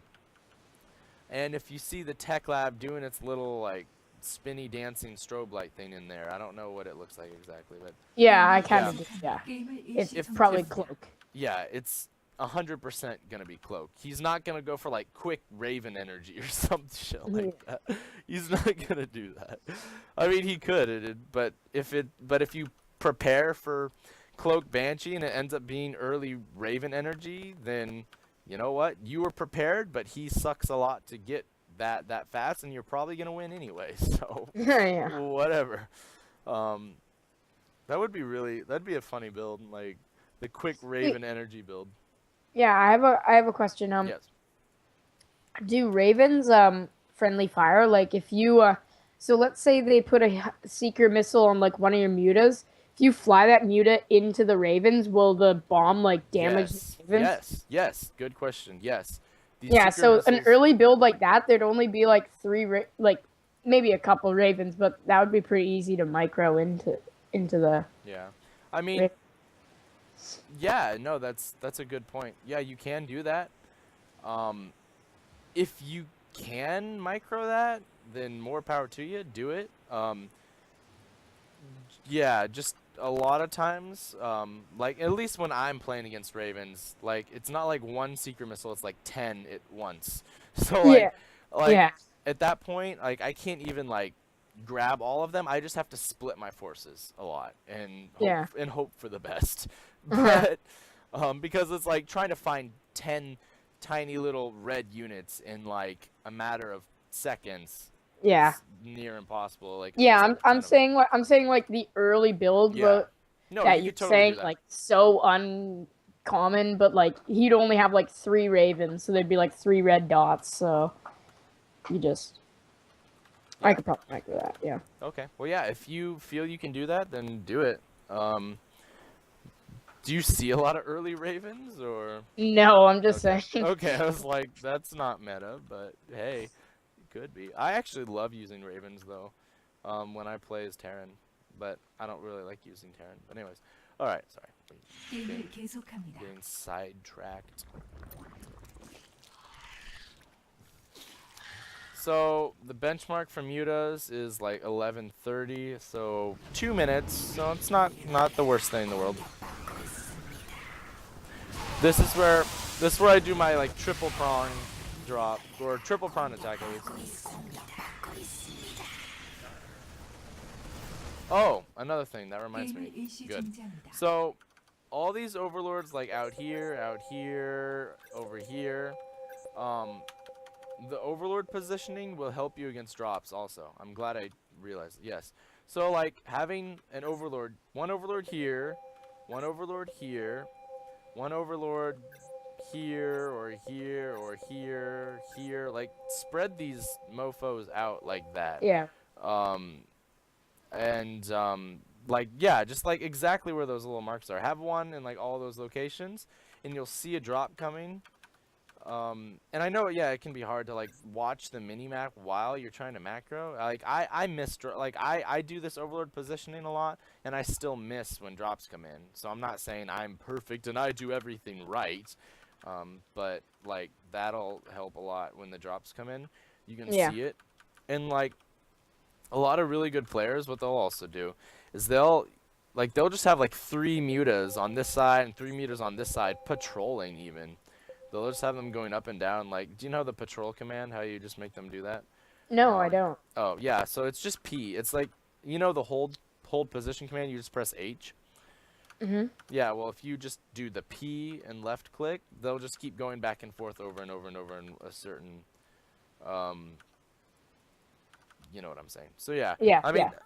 And if you see the tech lab doing its little like spinny dancing strobe light thing in there, I don't know what it looks like exactly, but Yeah, I kind of yeah. 게임을 It's 일시 probably 정지합니다. cloak. yeah, it's 100% gonna be cloak. He's not gonna go for like quick Raven energy or some shit like that. He's not gonna do that. I mean, he could, but if you prepare for cloak Banshee and it ends up being early Raven energy, then you know what? You were prepared, but he sucks a lot to get that fast, and you're probably gonna win anyway. So Yeah. whatever. That'd be a funny build, like the quick Raven energy build. Yeah, I have a question. Yes. Do ravens friendly fire? Like if you so let's say they put a seeker missile on like one of your mutas. If you fly that muta into the ravens, will the bomb like damage Yes. the ravens? Yes. Good question. Yes. These Yeah, seeker so an missiles- early build like that, there'd only be like like maybe a couple ravens, but that would be pretty easy to micro into the. Yeah. I mean, Ra- yeah, no, that's a good point. Yeah, you can do that. If you can micro that, then more power to you. Do it. Yeah, just a lot of times, like at least when I'm playing against Ravens, like it's not like one secret missile; it's like 10 at once. So Yeah. like Yeah. at that point, like I can't even like grab all of them. I just have to split my forces a lot and Yeah. hope for the best. Uh-huh. But because it's like trying to find 10 tiny little red units in like a matter of seconds. Yeah. Is near impossible. Like Yeah, there's, like, I'm 10 of them. saying what I'm saying like the early build Yeah. No, that you you're could totally saying do that. like so uncommon, but like he'd only have like 3 ravens, so there'd be like 3 red dots. So you just, I Yeah. could probably micro that. Yeah. Okay. Well, yeah. If you feel you can do that, then do it. Do you see a lot of early Ravens or? No, I'm just Okay. saying. Okay, I was like, that's not meta, but hey, it could be. I actually love using Ravens though, when I play as Terran, but I don't really like using Terran. But anyways, all right. Sorry, 게임을 계속합니다. getting sidetracked. So the benchmark for mutas is like 11:30, so 2 minutes. So it's not the worst thing in the world. This is where I do my like triple prong drop or triple prong attack at least. Oh, another thing that reminds 게임을 me. 일시 Good. 정지합니다. So all these overlords like out here, over here, the overlord positioning will help you against drops also. I'm glad I realized it. Yes. So like having an overlord, one overlord here, one overlord here, one overlord here or here or here, like spread these mofos out like that. Yeah. Like yeah, just like exactly where those little marks are. Have one in like all those locations and you'll see a drop coming. And I know, yeah, it can be hard to like watch the mini map while you're trying to macro. Like I miss like I do this overlord positioning a lot, and I still miss when drops come in. So I'm not saying I'm perfect and I do everything right, but like that'll help a lot when the drops come in. You can Yeah. see it, and like a lot of really good players, what they'll also do is they'll just have like 3 mutas on this side and 3 mutas on this side patrolling even. They'll just have them going up and down. Like, do you know the patrol command? How you just make them do that? No, I don't. Oh, yeah. So it's just P. It's like, you know the hold position command? You just press H. Mhm. Yeah, well, if you just do the P and left click, they'll just keep going back and forth over and over and over in a certain, you know what I'm saying. So, yeah. Yeah, I mean, yeah.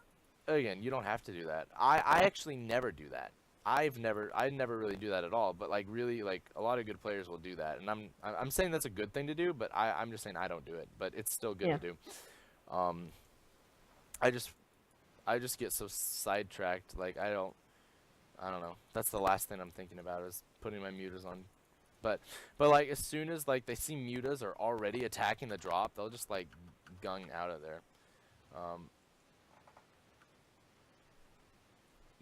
again, you don't have to do that. I actually never do that. I never really do that at all. But like really, like a lot of good players will do that, and I'm saying that's a good thing to do. But I'm just saying I don't do it. But it's still good Yeah. to do. I just get so sidetracked. Like I don't know. That's the last thing I'm thinking about is putting my mutas on. But like as soon as like they see mutas are already attacking the drop, they'll just like gung out of there.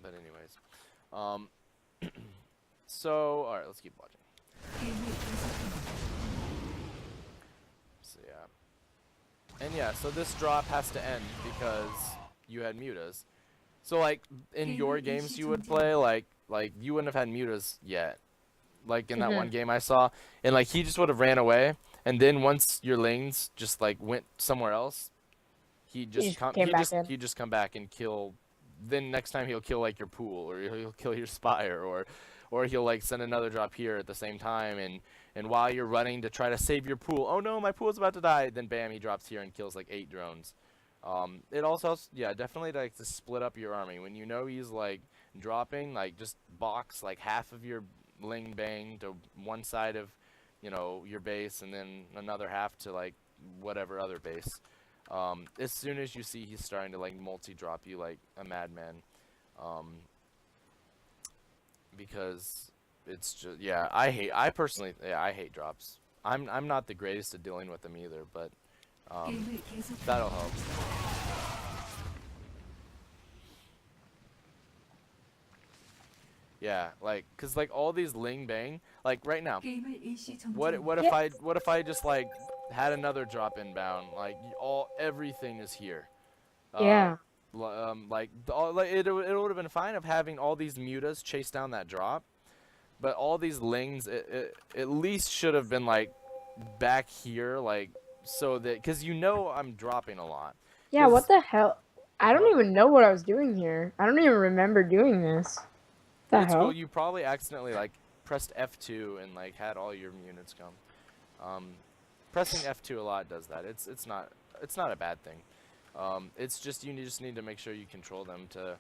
But anyways, so all right, let's keep watching. 게임을 계속합니다. So yeah, and yeah, so this drop has to end because you had mutas. So like in your games you would play, like you wouldn't have had mutas yet. Like in that one game I saw, and like he just would have ran away, and then once your lanes just like went somewhere else, he just come back and kill. Then next time he'll kill like your pool, or he'll kill your spire, or he'll like send another drop here at the same time, and while you're running to try to save your pool, oh no, my pool's about to die, then bam, he drops here and kills like 8 drones. It also helps, yeah, definitely like to split up your army. When you know he's like dropping, like just box like half of your ling bang to one side of, you know, your base, and then another half to like whatever other base. As soon as you see he's starting to like multi-drop you like a madman, because it's just, yeah, I personally hate drops. I'm not the greatest at dealing with them either, but 게임을 계속합니다. that'll help. Yeah, like, cause like all these ling bang, like right now, 게임을 일시 정지. what if I just like had another drop inbound, like everything is here. Yeah. Like it would have been fine of having all these mutas chase down that drop, but all these lings it at least should have been like back here, like so that, cause you know I'm dropping a lot. Yeah, what the hell? I don't even know what I was doing here. I don't even remember doing this. The It's hell? cool. You probably accidentally like pressed F2 and like had all your units come. Pressing F2 a lot does that. It's not a bad thing. It's just you just need to make sure you control them to,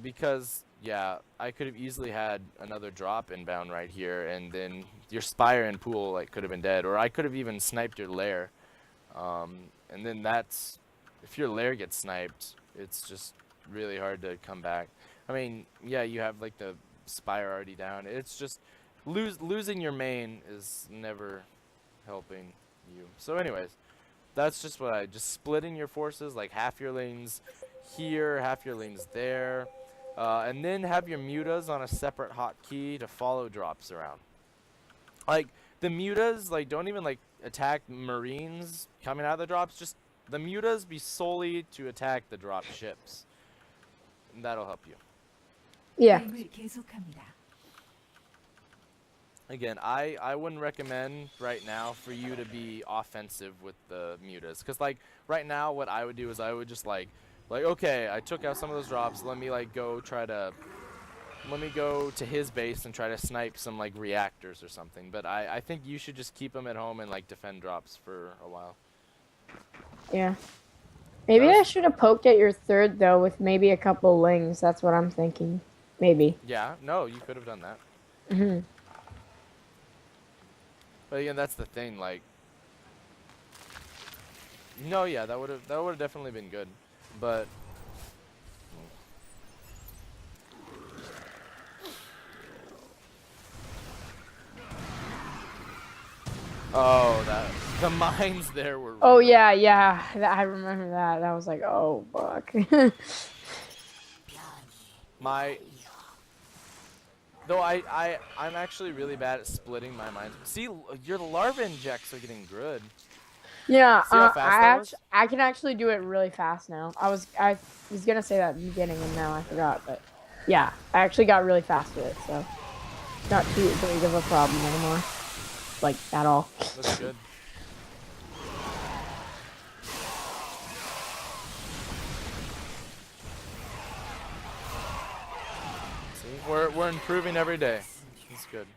because yeah, I could have easily had another drop inbound right here, and then your spire and pool like could have been dead, or I could have even sniped your lair. And then that's, if your lair gets sniped, it's just really hard to come back. I mean, yeah, you have like the spire already down. It's just losing your main is never helping you. So anyways, that's just what just splitting your forces, like half your lanes here, half your lanes there, and then have your mutas on a separate hotkey to follow drops around. Like the mutas, like don't even like attack marines coming out of the drops. Just the mutas be solely to attack the drop ships. And that'll help you. Yeah. 게임을 계속합니다. Again, I wouldn't recommend right now for you to be offensive with the mutas, because like right now what I would do is I would just like okay, I took out some of those drops, let me go to his base and try to snipe some like reactors or something. But I think you should just keep them at home and like defend drops for a while. Yeah. Maybe I should have poked at your third though with maybe a couple lings. That's what I'm thinking. Maybe. Yeah, no, you could have done that. Mhm. But again, that's the thing, like, no, yeah, that would have definitely been good, but oh, the mines there were. Oh real. yeah. I remember that. That was like, oh fuck. Though I'm actually really bad at splitting my mines. See, your larva injects are getting good. Yeah, See how fast that was? I can actually do it really fast now. I was gonna say that in the beginning and now I forgot, but yeah, I actually got really fast with it, so not too big of a problem anymore, like at all. That's good. See, we're improving every day. It's good.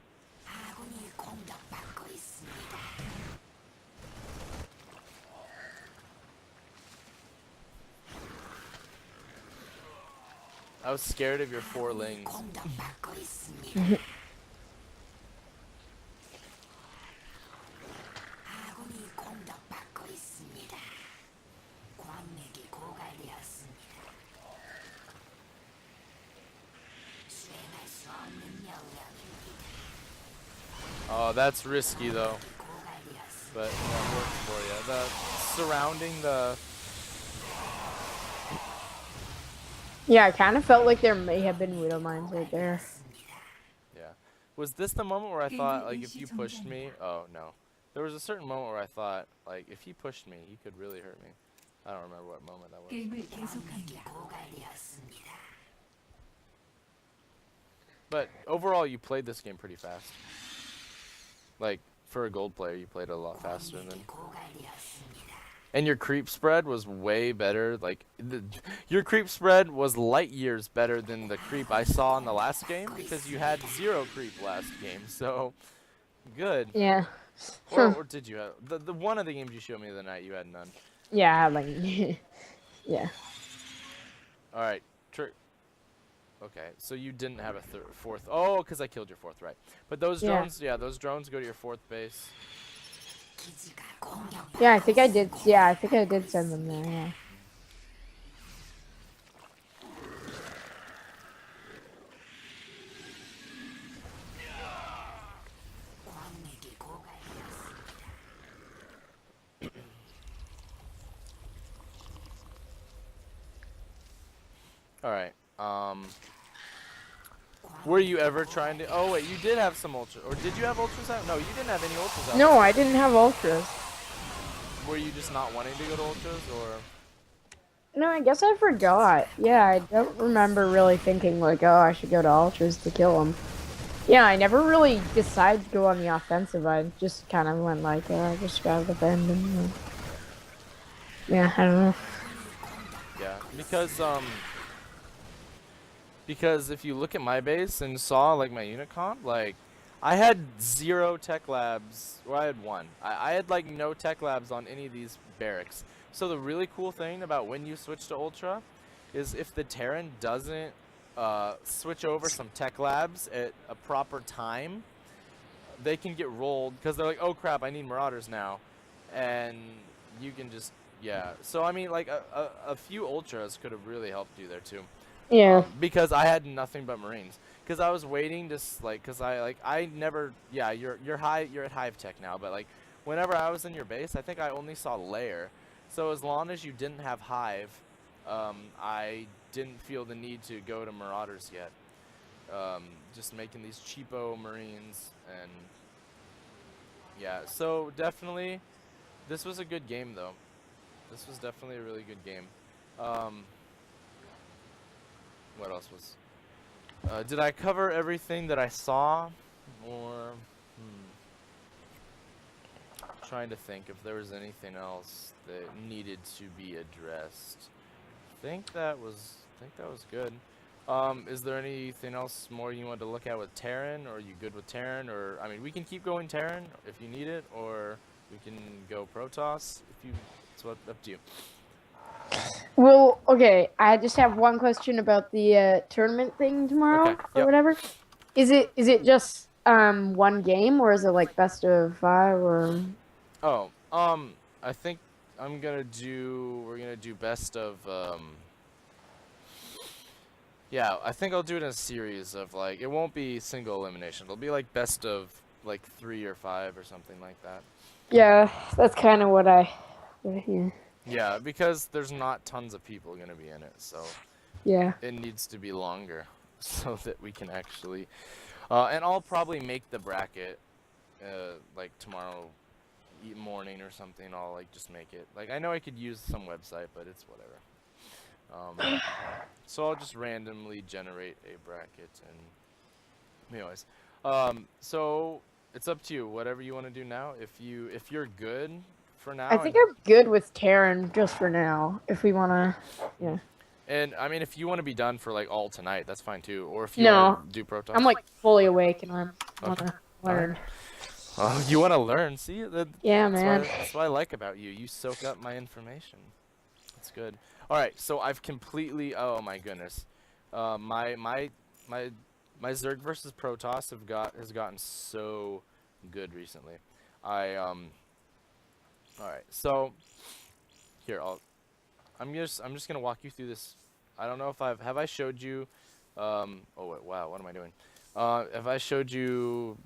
I was scared of your 4 lings. Oh, that's risky though. But that works for you. The surrounding the. Yeah, I kind of felt like there may have been widow mines right there. Yeah. Was this the moment where I thought, like, if you pushed me? Oh, no. There was a certain moment where I thought, like, if he pushed me, he could really hurt me. I don't remember what moment that was. 게임을 계속합니다. But overall, you played this game pretty fast. Like, for a gold player, you played it a lot faster than. And your creep spread was way better. Like, your creep spread was light years better than the creep I saw in the last game because you had 0 creep last game. So, good. Yeah. Or did you have the one of the games you showed me the other night? You had none. Yeah, I had like, yeah. All right, okay, so you didn't have a fourth. Oh, because I killed your 4th, right? But those Yeah. drones, yeah, those drones go to your 4th base. Yeah, I think I did. Yeah, I think I did send them there. Yeah. All right. Were you ever trying to? Oh wait, you did have some ultra, or did you have ultras out? No, you didn't have any ultras out. No, I didn't have ultras. Were you just not wanting to go to ultras, or? No, I guess I forgot. Yeah, I don't remember really thinking like, oh, I should go to ultras to kill them. Yeah, I never really decided to go on the offensive. I just kind of went like, oh, I just gotta defend and. Yeah, I don't know. Yeah, because if you look at my base and saw like my unit comp, like I had 0 tech labs, or I had 1. I had like no tech labs on any of these barracks. So the really cool thing about when you switch to Ultra is if the Terran doesn't switch over some tech labs at a proper time, they can get rolled because they're like, oh crap, I need Marauders now. And you can just, yeah. So I mean like a few Ultras could have really helped you there too. Yeah. Because I had nothing but Marines. Because I was waiting to because I never, yeah, you're at Hive Tech now, but like whenever I was in your base, I think I only saw Lair. So as long as you didn't have Hive, I didn't feel the need to go to Marauders yet. Just making these cheapo Marines and yeah. So definitely, this was a good game though. This was definitely a really good game. What else was? Did I cover everything that I saw? Or, trying to think if there was anything else that needed to be addressed. I think that was good. Is there anything else more you want to look at with Terran? Or are you good with Terran? Or, I mean, we can keep going Terran if you need it, or we can go Protoss if you. It's up to you. Well, okay. I just have one question about the tournament thing tomorrow Okay, or yep. whatever. Is it just one game or is it like best of 5 or? Oh, I think we're gonna do best of, yeah, I think I'll do it in a series of, like, it won't be single elimination. It'll be, like, best of, like, 3 or 5 or something like that. Yeah, that's kind of what yeah. Yeah, because there's not tons of people gonna be in it, so Yeah. it needs to be longer so that we can actually, and I'll probably make the bracket, like, tomorrow morning or something. I'll like just make it. Like I know I could use some website, but it's whatever. So I'll just randomly generate a bracket and anyways. So it's up to you. Whatever you want to do now. If you're good for now. I think I'm good with Terran just for now. If we wanna, yeah. And I mean, if you want to be done for like all tonight, that's fine too. Or if you No, want to do Protoss. I'm like fully awake and I wanna Okay. learn. Oh, you want to learn? See, Yeah, man. That's what I like about you. You soak up my information. That's good. All right, so I've completely. Oh my goodness, My Zerg versus Protoss has gotten so good recently. All right. So here I'm just gonna walk you through this. I don't know if have I showed you. Oh wait, wow, what am I doing? Have I showed you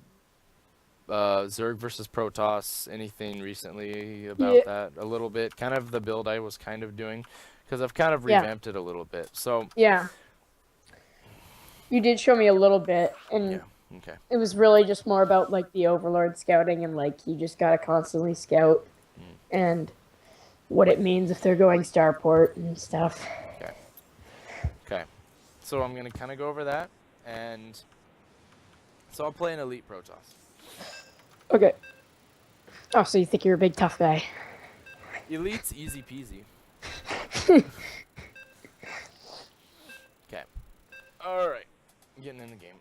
Zerg versus Protoss anything recently about Yeah. that? A little bit, kind of the build I was kind of doing, because I've kind of Yeah. revamped it a little bit. So Yeah. You did show me a little bit, and yeah, okay. it was really just more about like the Overlord scouting and like you just gotta constantly scout and what it means if they're going starport and stuff. Okay. So I'm gonna kind of go over that, and so I'll play an elite Protoss. Okay. Oh, so you think you're a big tough guy? Elite's easy peasy. Okay. All right. Getting in the game.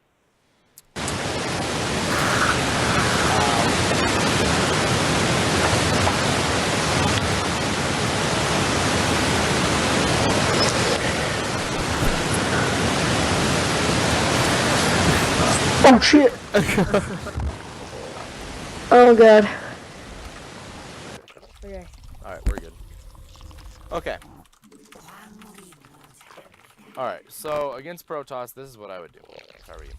Oh shit! Oh god. Okay. All right, we're good. Okay. All right. So against Protoss, this is what I would do if I were you.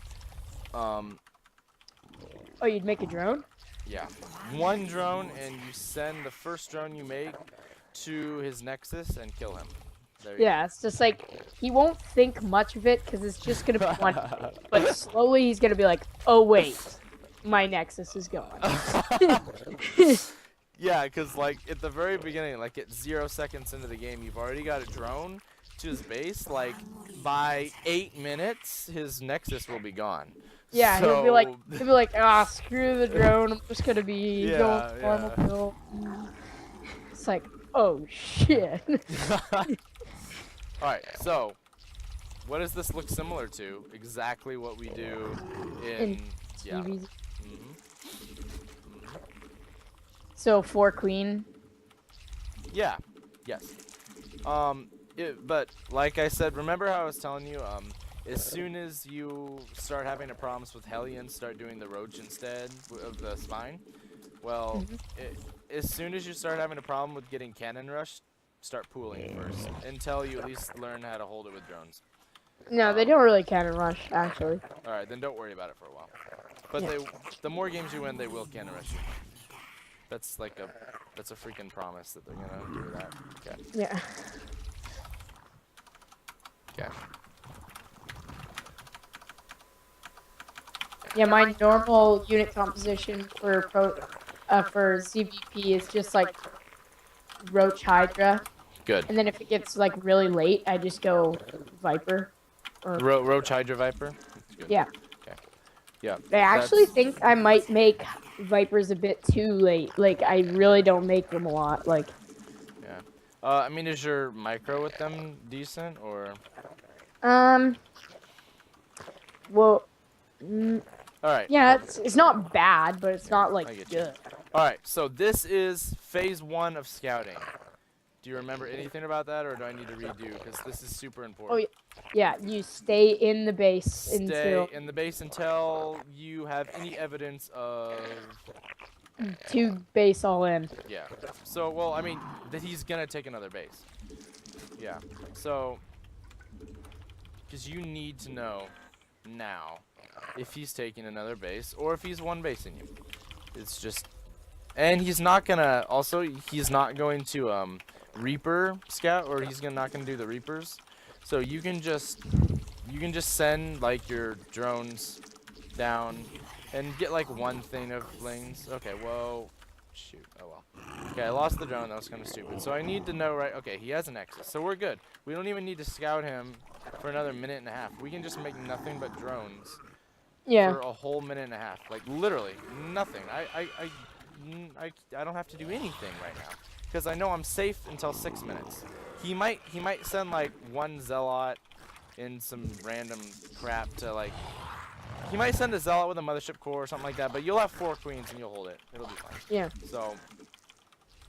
Oh, you'd make a drone? Yeah. One drone, and you send the first drone you make to his nexus and kill him. There you Yeah, it's just like he won't think much of it because it's just gonna be one. But slowly he's gonna be like, "Oh wait, my nexus is gone." Yeah, because like at the very beginning, like at 0 seconds into the game, you've already got a drone to his base. Like by 8 minutes, his nexus will be gone. Yeah, So, he'll be like, "Ah, screw the drone. I'm just gonna be Yeah, going normal yeah. build." It's like, oh shit. All right, so what does this look similar to? Exactly what we do in yeah. TVs. Mhm. So 4 queen. Yeah. Yes. But like I said, remember how I was telling you, as soon as you start having a problems with Hellions, start doing the Roach instead of the Spine. Well, as soon as you start having a problem with getting Cannon Rush, start pooling first until you at least learn how to hold it with drones. No, they don't really cannon rush actually. All right, then don't worry about it for a while. But Yeah. the more games you win, they will Cannon Rush you. That's like that's a freaking promise that they're gonna do that. Okay. Yeah. Okay. Yeah, my normal unit composition for ZVP is just like Roach Hydra, Good. and then if it gets like really late, I just go Viper. Or Roach Hydra Viper. That's good. yeah, Okay. Yeah. I actually that's- think I might make Vipers a bit too late. Like I really don't make them a lot. Like Yeah. I mean, is your micro with them decent or? well, All right. yeah, it's not bad, but it's not I like get you. good. All right. So this is phase 1 of scouting. Do you remember anything about that, or do I need to redo? Because this is super important. Oh, yeah, you stay in the base Stay until in the base until you have any evidence of. to base all in. Yeah. So, well, I mean, that he's gonna take another base. Yeah. So, because you need to know now if he's taking another base or if he's one basing you. It's just, and he's not gonna. Also, he's not going to Reaper scout, or he's not gonna do the Reapers. So you can just send like your drones down and get like one thing of flings. Okay, whoa, shoot, oh well. Okay, I lost the drone, that was kind of stupid. So I need to know, right, okay, he has an Nexus, so we're good. We don't even need to scout him for another minute and a half. We can just make nothing but drones Yeah. for a whole minute and a half. Like literally nothing. I don't have to do anything right now because I know I'm safe until 6 minutes. He might send like one zealot in some random crap to like. He might send a zealot with a mothership core or something like that, but you'll have 4 queens and you'll hold it. It'll be fine. Yeah. So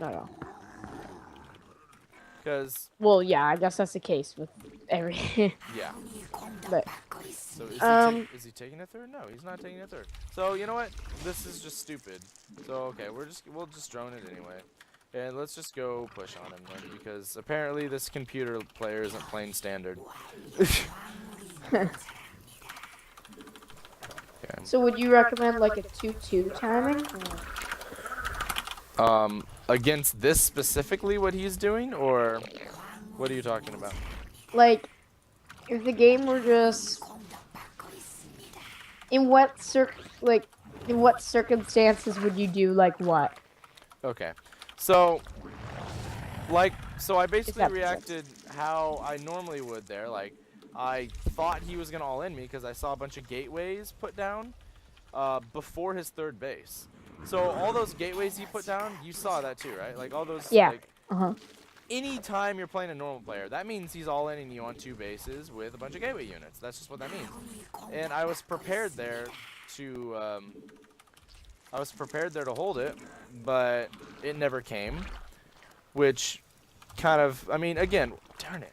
No. Because Well, yeah, I guess that's the case with every. yeah. But So is he taking a third? No, he's not taking a third. So you know what? This is just stupid. So okay, we'll just drone it anyway, and let's just go push on him then, because apparently this computer player isn't playing standard. Okay. so would you recommend like a 2-2 timing? Against this specifically, what he's doing, or what are you talking about? Like, if the game were just in what circumstances would you do like what? Okay, so I basically that makes reacted how I normally would there. Like, I thought he was gonna all in me because I saw a bunch of gateways put down before his third base. So all those gateways he put down, you saw that too, right? Like all those. Yeah. Like, Uh-huh. anytime you're playing a normal player, that means he's all in you on 2 bases with a bunch of gateway units. That's just what that means. And I was prepared there to hold it, but it never came, which kind of, I mean, again, darn it.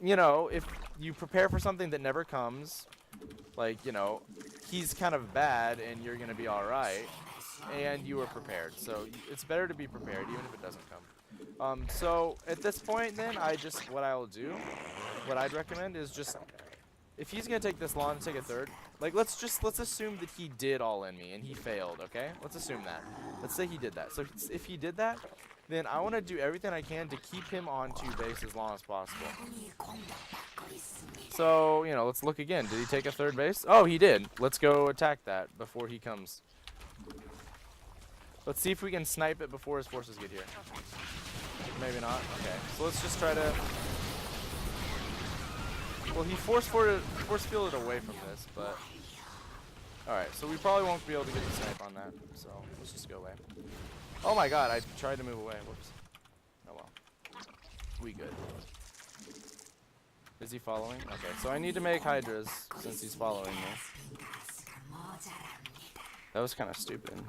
You know, if you prepare for something that never comes, like, you know, he's kind of bad and you're going to be all right, and you were prepared. So it's better to be prepared even if it doesn't come. So at this point then, what I'd recommend is just, if he's going to take this long to take a third, like let's assume that he did all in me and he failed, okay? Let's assume that. Let's say he did that. So if he did that, then I want to do everything I can to keep him on 2 base as long as possible. So, you know, let's look again. Did he take a third base? Oh, he did. Let's go attack that before he comes. Let's see if we can snipe it before his forces get here. Maybe not. Okay. So let's just try to... Well, he force fielded away from this, but... Alright, so we probably won't be able to get the snipe on that. So let's just go away. Oh my god, I tried to move away. Whoops. Oh well. We good. Is he following? Okay, so I need to make hydras since he's following me. That was kind of stupid.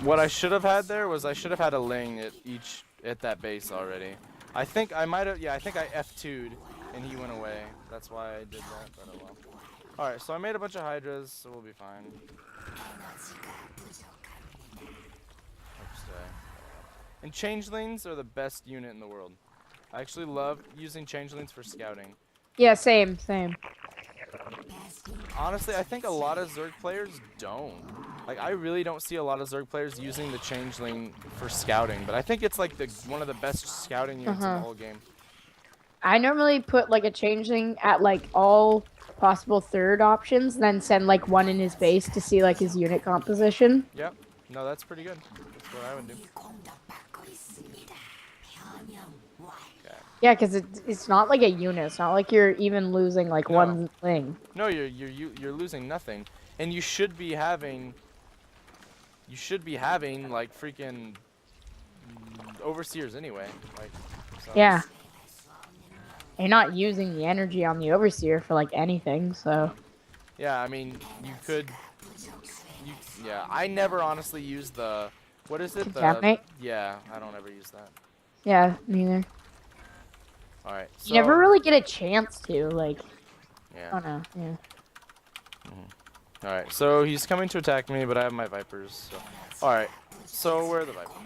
What I should have had there was I should have had a ling at that base already. I think I might have, yeah, I think I F2'd and he went away. That's why I did that, but oh well. Alright, so I made a bunch of hydras, so we'll be fine. And changelings are the best unit in the world. I actually love using changelings for scouting. Yeah, same. Honestly, I think a lot of Zerg players don't. Like, I really don't see a lot of Zerg players using the changeling for scouting, but I think it's like one of the best scouting units in the whole game. I normally put like a changeling at like all possible third options, then send like one in his base to see like his unit composition. Yep. No, that's pretty good. That's what I would do. Okay. Yeah, because it's not like a unit. It's not like you're even losing like one thing. No, you're losing nothing, and you should be having like freaking overseers anyway. Like. So. Yeah. You're not using the energy on the overseer for like anything, so. Yeah, I mean, you could. Yeah, I never honestly use the. What is it? Contaminate? Yeah, I don't ever use that. Yeah, neither. Alright, so. You never really get a chance to, like. Yeah. Oh no, yeah. Alright, so he's coming to attack me, but I have my Vipers. So. Alright, so where are the Vipers?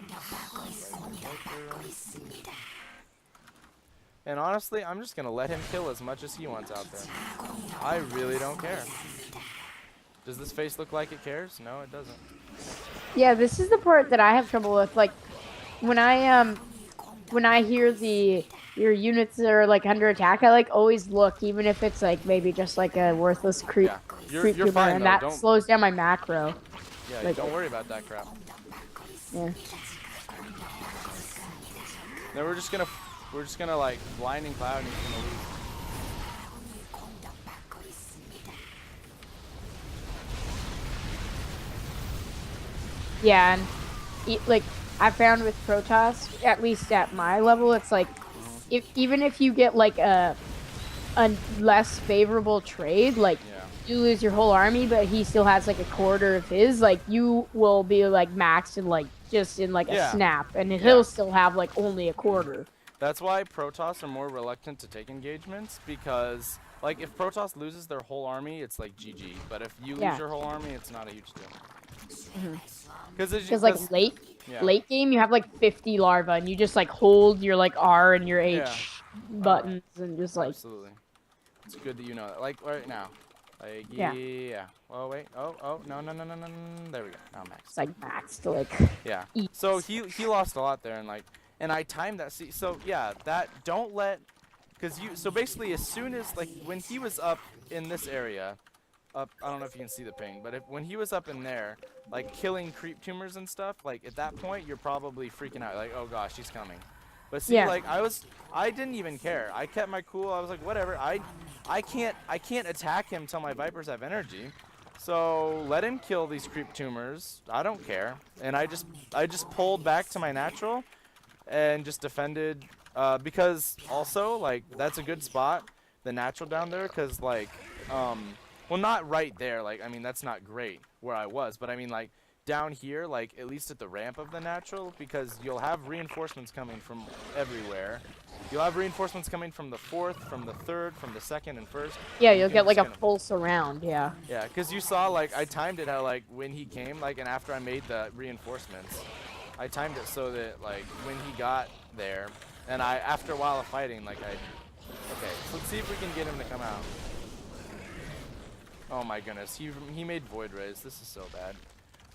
And honestly, I'm just gonna let him kill as much as he wants out there. I really don't care. Does this face look like it cares? No, it doesn't. Yeah, this is the part that I have trouble with. Like, when I hear your units are like under attack, I like always look, even if it's like maybe just like a worthless creep. Yeah, Creep you're creeper, fine and though. that slows down my macro. Yeah, like, don't worry about that crap. Yeah. Then we're just gonna like blinding cloud and he's gonna lose. Yeah, and like I found with Protoss, at least at my level, it's like even if you get like a less favorable trade, like do lose your whole army, but he still has like a quarter of his, like you will be like maxed in like just in like a Yeah. snap, and Yeah. he'll still have like only a quarter. That's why Protoss are more reluctant to take engagements, because like if Protoss loses their whole army, it's like GG. But if you Yeah. lose your whole army, it's not a huge deal. Because Because like yeah. late game, you have like 50 larvae, and you just like hold your like R and your H Yeah. buttons, and just like Absolutely. It's good that you know that. Like right now. Like Yeah. yeah. Oh wait. Oh no. There we go. Now max. it's like maxed to like Yeah. eat. So he lost a lot there, and like, and I timed that. See, so yeah, that don't let, cause you. So basically, as soon as like when he was up in this area, up. I don't know if you can see the ping, but when he was up in there, like killing creep tumors and stuff, like at that point you're probably freaking out, like, oh gosh, he's coming. But see, Yeah. like I didn't even care. I kept my cool. I was like, whatever. I can't attack him till my Vipers have energy. So let him kill these creep tumors. I don't care. And I just pulled back to my natural and just defended, because also like that's a good spot, the natural down there, because like well, not right there, like I mean that's not great where I was, but I mean like down here, like at least at the ramp of the natural, because you'll have reinforcements coming from everywhere. You'll have reinforcements coming from the 4th, from the 3rd, from the 2nd and 1st. Yeah, you'll get It's like a gonna- full surround. Yeah. Yeah, because you saw, like, I timed it how, like, when he came, like, and after I made the reinforcements, I timed it so that, like, when he got there, and after a while of fighting, like, okay, so let's see if we can get him to come out. Oh my goodness, he made Void Rays. This is so bad.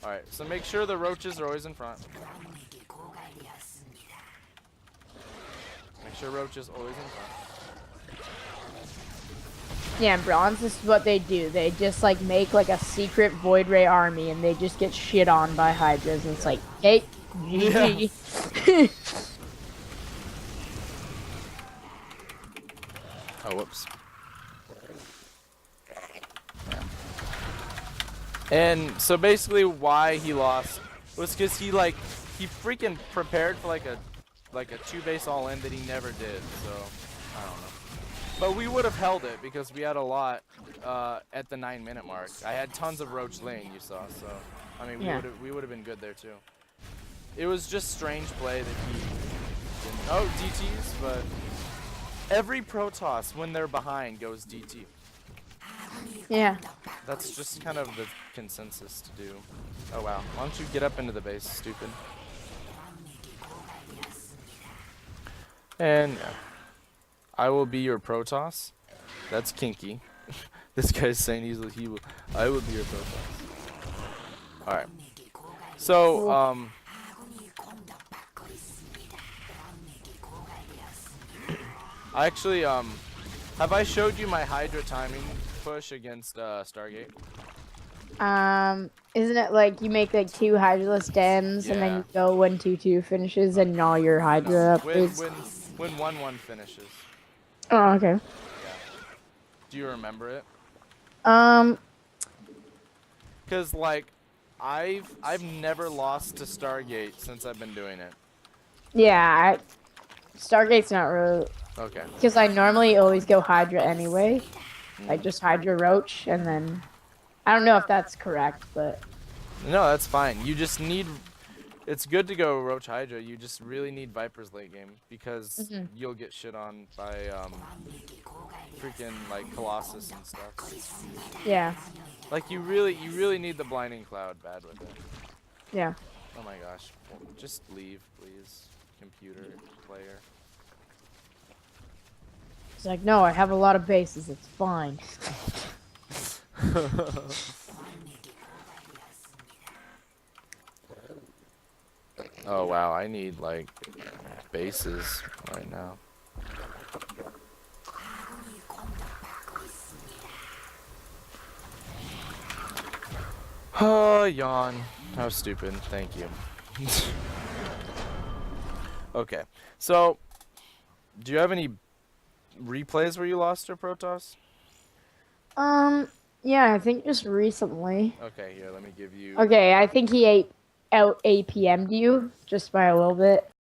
Alright, so make sure the roaches are always in front. Make sure roaches always in front. Yeah, bronze is what they do. They just like make like a secret Void Ray army, and they just get shit on by Hydras, and it's like, hey, GG. Oh, whoops. And so basically why he lost was because he freaking prepared for like a 2-base all-in that he never did, so I don't know. But we would have held it because we had a lot at the 9-minute mark. I had tons of roach lane, you saw, so I mean we would have been good there too. It was just strange play that he didn't. Oh, DTs, but every Protoss when they're behind goes DT. Yeah. That's just kind of the consensus to do. Oh wow, why don't you get up into the base, stupid. And yeah. I will be your Protoss. That's kinky. This guy's saying I will be your Protoss. Alright. So, I actually, have I showed you my Hydra timing push against Stargate? Isn't it like you make like 2 Hydraless dens, and then Yeah. you go when 2-2 finishes, and all your Hydra When upgrades? when 1-1 finishes. Oh, okay. Yeah. Do you remember it? Cause like, I've never lost to Stargate since I've been doing it. Yeah, Stargate's not really, Okay. because I normally always go Hydra anyway, like just Hydra Roach, and then I don't know if that's correct, but No, that's fine. You just need. It's good to go Roach Hydra. You just really need Vipers late game because you'll get shit on by freaking like Colossus and stuff. yeah, Like you really need the Blinding Cloud bad with it. yeah. Oh my gosh. Just leave, please, computer player. It's like, no, I have a lot of bases. It's fine. Oh wow, I need like bases right now. Oh, yawn. How stupid. Thank you. Okay, so do you have any replays where you lost to Protoss? Yeah, I think just recently. Okay, here, let me give you. Okay, I think he out APM'd you just by a little bit.